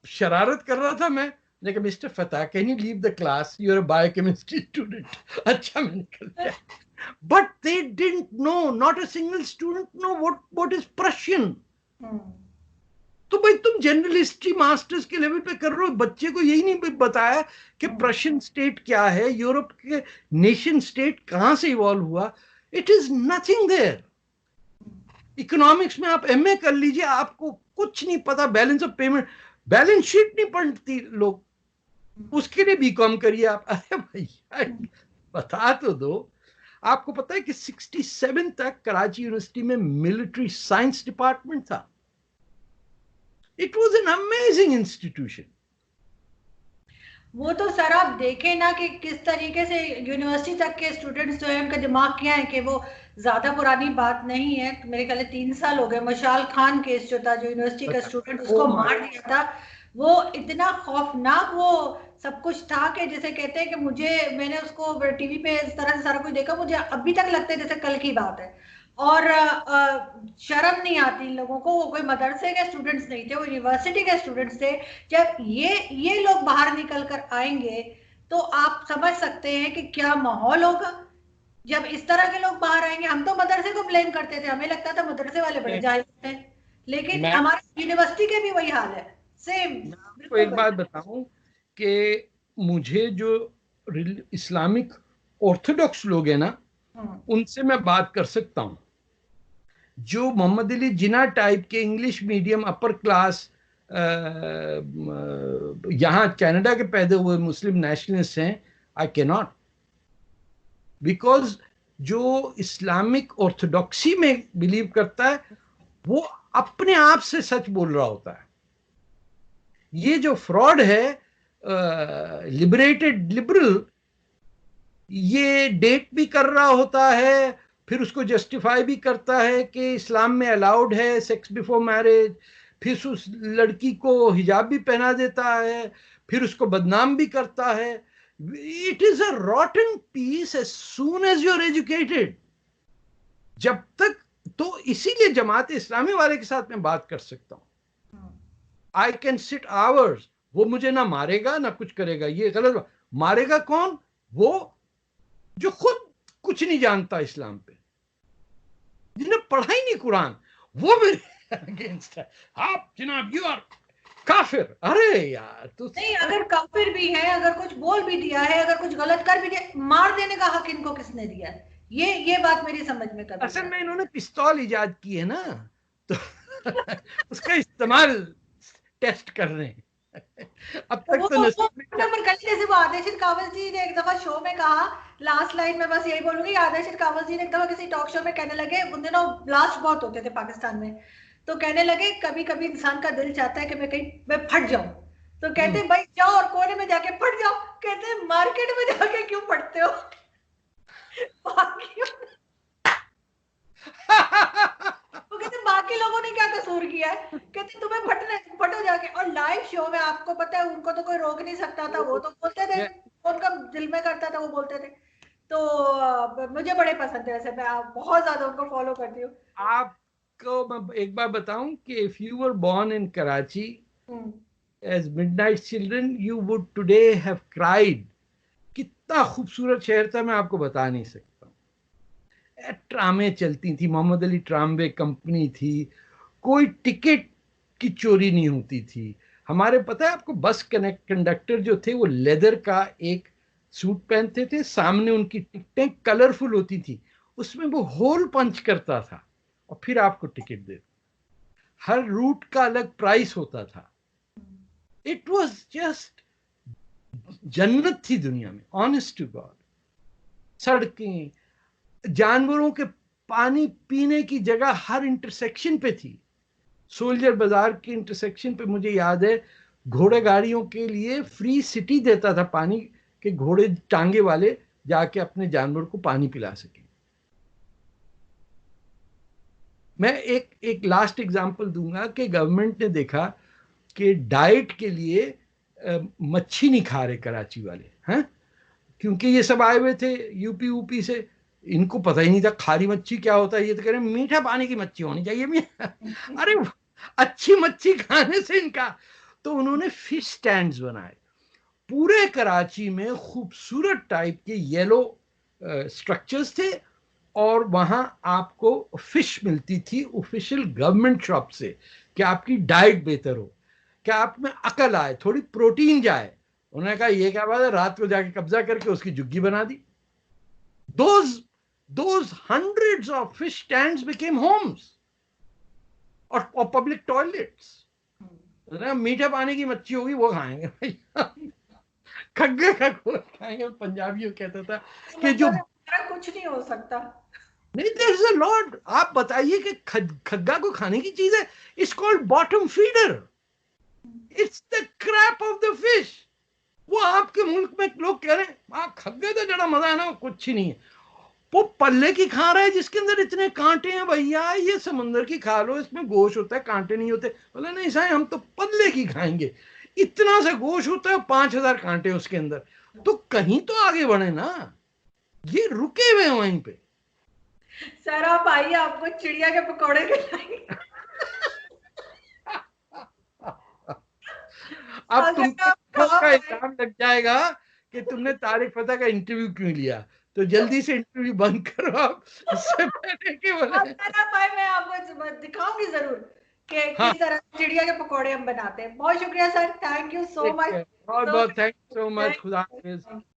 शरारत कर रहा था मैं, लेकिन mister Fateh can you leave the class, you are a biochemistry student. अच्छा मैं निकल गया। But they didn't know, not a single student know what is Prussian. तो भाई तुम जनरल हिस्ट्री मास्टर्स के लेवल पे कर रहे हो, बच्चे को यही नहीं बताया कि प्रशियन स्टेट क्या है, यूरोप के नेशन स्टेट कहां से इवॉल्व हुआ। It is nothing there. Economics में आप एमए कर लीजिए, आपको कुछ नहीं पता, balance of payment, balance sheet नहीं पढ़ती लोग, उसके लिए बीकॉम करिए आप। अरे भैया बता तो दो। आपको पता है कि 67 तक कराची यूनिवर्सिटी में मिलिट्री साइंस डिपार्टमेंट था। It was an amazing institution. वो तो सर आप देखें ना कि किस तरीके से यूनिवर्सिटी तक के स्टूडेंट्स जो है उनका दिमाग क्या है, कि वो ज्यादा पुरानी बात नहीं है, मेरे ख्याल 3 साल हो गए, मशाल खान केस जो था, जो यूनिवर्सिटी का स्टूडेंट उसको मार दिया था, वो इतना खौफनाक वो सब कुछ था कि जैसे कहते हैं कि मैंने उसको टीवी पे इस तरह से सारा कुछ देखा, मुझे अभी तक लगता है जैसे कल की बात है। और शर्म नहीं आती इन लोगों को, वो कोई मदरसे के स्टूडेंट्स नहीं थे, वो यूनिवर्सिटी के स्टूडेंट्स थे। जब ये लोग बाहर निकल कर आएंगे तो आप समझ सकते हैं कि क्या माहौल होगा जब इस तरह के लोग बाहर आएंगे। हम तो मदरसे को ब्लेम करते थे, हमें लगता था मदरसे वाले बड़े जाहिल होते हैं, लेकिन मैं हमारे यूनिवर्सिटी के भी वही हाल है, सेम आपको बिल्कुल एक वही। बात बताऊं कि मुझे जो इस्लामिक ऑर्थोडॉक्स लोग हैं ना, उनसे मैं बात कर सकता हूं। जो मोहम्मद अली जिन्ना टाइप के इंग्लिश मीडियम अपर क्लास यहाँ कनाडा के पैदा हुए मुस्लिम नेशनलिस्ट हैं, आई कैन नॉट, बिकॉज जो इस्लामिक ऑर्थोडॉक्सी में बिलीव करता है वो अपने आप से सच बोल रहा होता है। ये जो फ्रॉड है लिबरेटेड लिबरल, ये डेट भी कर रहा होता है, फिर उसको जस्टिफाई भी करता है कि इस्लाम में अलाउड है सेक्स बिफोर मैरिज, फिर उस लड़की को हिजाब भी पहना देता है, फिर उसको बदनाम भी करता है। It is a rotten piece as soon as you are educated. जब तक, तो इसीलिए जमात इस्लामी वाले के साथ मैं बात कर सकता हूं। आई कैन सिट आवर्स, वो मुझे ना मारेगा ना कुछ करेगा, ये गलत। मारेगा कौन? वो जो खुद कुछ नहीं जानता इस्लाम पे, जिन्हें पढ़ा ही नहीं कुरान, वो मेरे अगेंस्ट है। आप जनाब यू आर काफिर। अरे यार तो नहीं, अगर काफिर भी है, अगर कुछ बोल भी दिया है, अगर कुछ गलत कर भी दिया, मार देने का हक इनको किसने दिया है? ये बात मेरी समझ में कभी नहीं असल में आती। इन्होंने पिस्तौल इजाद की है ना, तो उसका इस्तेमाल टेस्ट कर रहे हैं। अब तो तक तो नसीब में क्या। पर कल जैसे वो आदेशित कावल जी ने एक दफा शो में कहा, लास्ट लाइन में बस यही बोलूंगी, आदेशित कावल जी ने एक दफा किसी टॉक शो में कहने लगे, उन दिनों ब्लास्ट बहुत होते थे पाकिस्तान में, तो कहने लगे कभी कभी इंसान का दिल चाहता है कि मैं फट जाऊं, तो कहते भाई जाओ और कोने में जाके फट जाओ। कहते मार्केट में जाके क्यों फटते हो? बाकी वो कहते बाकी लोगों ने क्या कसूर किया है? कहते तुम्हें फटो जाके। और लाइव शो में आपको पता है उनको तो कोई रोक नहीं सकता था, वो तो बोलते थे, उनका दिल में करता था वो बोलते थे। तो मुझे बड़े पसंद है, वैसे मैं बहुत ज्यादा उनको फॉलो करती हूँ। आपको मैं एक बार बताऊं कि if you were born in Karachi as midnight children you would today have cried. कितना खूबसूरत शहर था, मैं आपको बता नहीं सकता। ट्रामें चलती थी, मोहम्मद अली ट्रामवे कंपनी थी, कोई टिकट की चोरी नहीं होती थी। हमारे पता है आपको, बस कंडक्टर जो थे वो लेदर का एक सूट पहनते थे, सामने उनकी टिकटें कलरफुल होती थी, उसमें वो होल पंच करता था और फिर आपको टिकट दे। हर रूट का अलग प्राइस होता था। इट वॉज जस्ट जन्नत थी दुनिया में, ऑनेस्ट टू गॉड। सड़कें, जानवरों के पानी पीने की जगह हर इंटरसेक्शन पे थी। सोल्जर बाजार के इंटरसेक्शन पे मुझे याद है, घोड़े गाड़ियों के लिए फ्री सिटी देता था पानी, के घोड़े टांगे वाले जाके अपने जानवर को पानी पिला सके। मैं एक लास्ट एग्जांपल दूंगा कि गवर्नमेंट ने देखा कि डाइट के लिए मच्छी नहीं खा रहे कराची वाले हैं, क्योंकि ये सब आए हुए थे यूपी ऊपी से, इनको पता ही नहीं था खारी मच्छी क्या होता है, ये तो कह रहे हैं मीठा पानी की मच्छी होनी चाहिए मियां। अरे अच्छी मच्छी खाने से इनका। तो उन्होंने फिश स्टैंड्स बनाए पूरे कराची में, खूबसूरत टाइप के येलो स्ट्रक्चर्स थे, और वहां आपको फिश मिलती थी ऑफिशियल गवर्नमेंट शॉप से, कि आपकी डाइट बेहतर हो, कि आप में अकल आए, थोड़ी प्रोटीन जाए। उन्होंने कहा ये क्या बात है, रात को जाके कब्जा करके उसकी झुग्गी बना दी। those hundreds of fish stands became homes और पब्लिक टॉयलेट्स। मीठे पानी की मच्छी होगी वो खाएंगे भैया, खग्गे का गोश्त खाएंगे। पंजाबियों कहता था कि जो कुछ नहीं हो सकता। नहीं, देयर इज अ लॉट। आप बताइए कि खग्गा को खाने की चीज है, it's called bottom feeder, it's the crap of the fish. वो आपके मुल्क में लोग कह रहे हैं खग्गे तो जड़ा मजा है ना, कुछ ही नहीं है। वो पल्ले की खा रहा है जिसके अंदर इतने कांटे हैं भैया, ये समंदर की खा लो, इसमें गोश्त होता है, कांटे नहीं होते। बोले नहीं साहब हम तो पल्ले की खाएंगे, इतना सा गोश्त होता है, 5,000 कांटे उसके अंदर। तो कहीं तो आगे बढ़े ना, ये रुके हुए हैं वहीं पे। सर आप आइए, आपको चिड़िया के पकौड़े खिलाएंगे। अब अगर आप तुमको खा का पाए। इल्जाम लग जाएगा कि तुमने तारिक फतेह का इंटरव्यू क्यों लिया, तो जल्दी से इंटरव्यू बंद करो आप, इससे पहले कि बोले। सर भाई मैं आपको दिखाऊंगी जरूर कि हाँ किस तरह चिड़िया के पकौड़े हम बनाते हैं। बहुत शुक्रिया सर, थैंक यू सो ठीक मच। है, बहुत सो बहुत थैंक यू सो मच, खुदा हाफिज।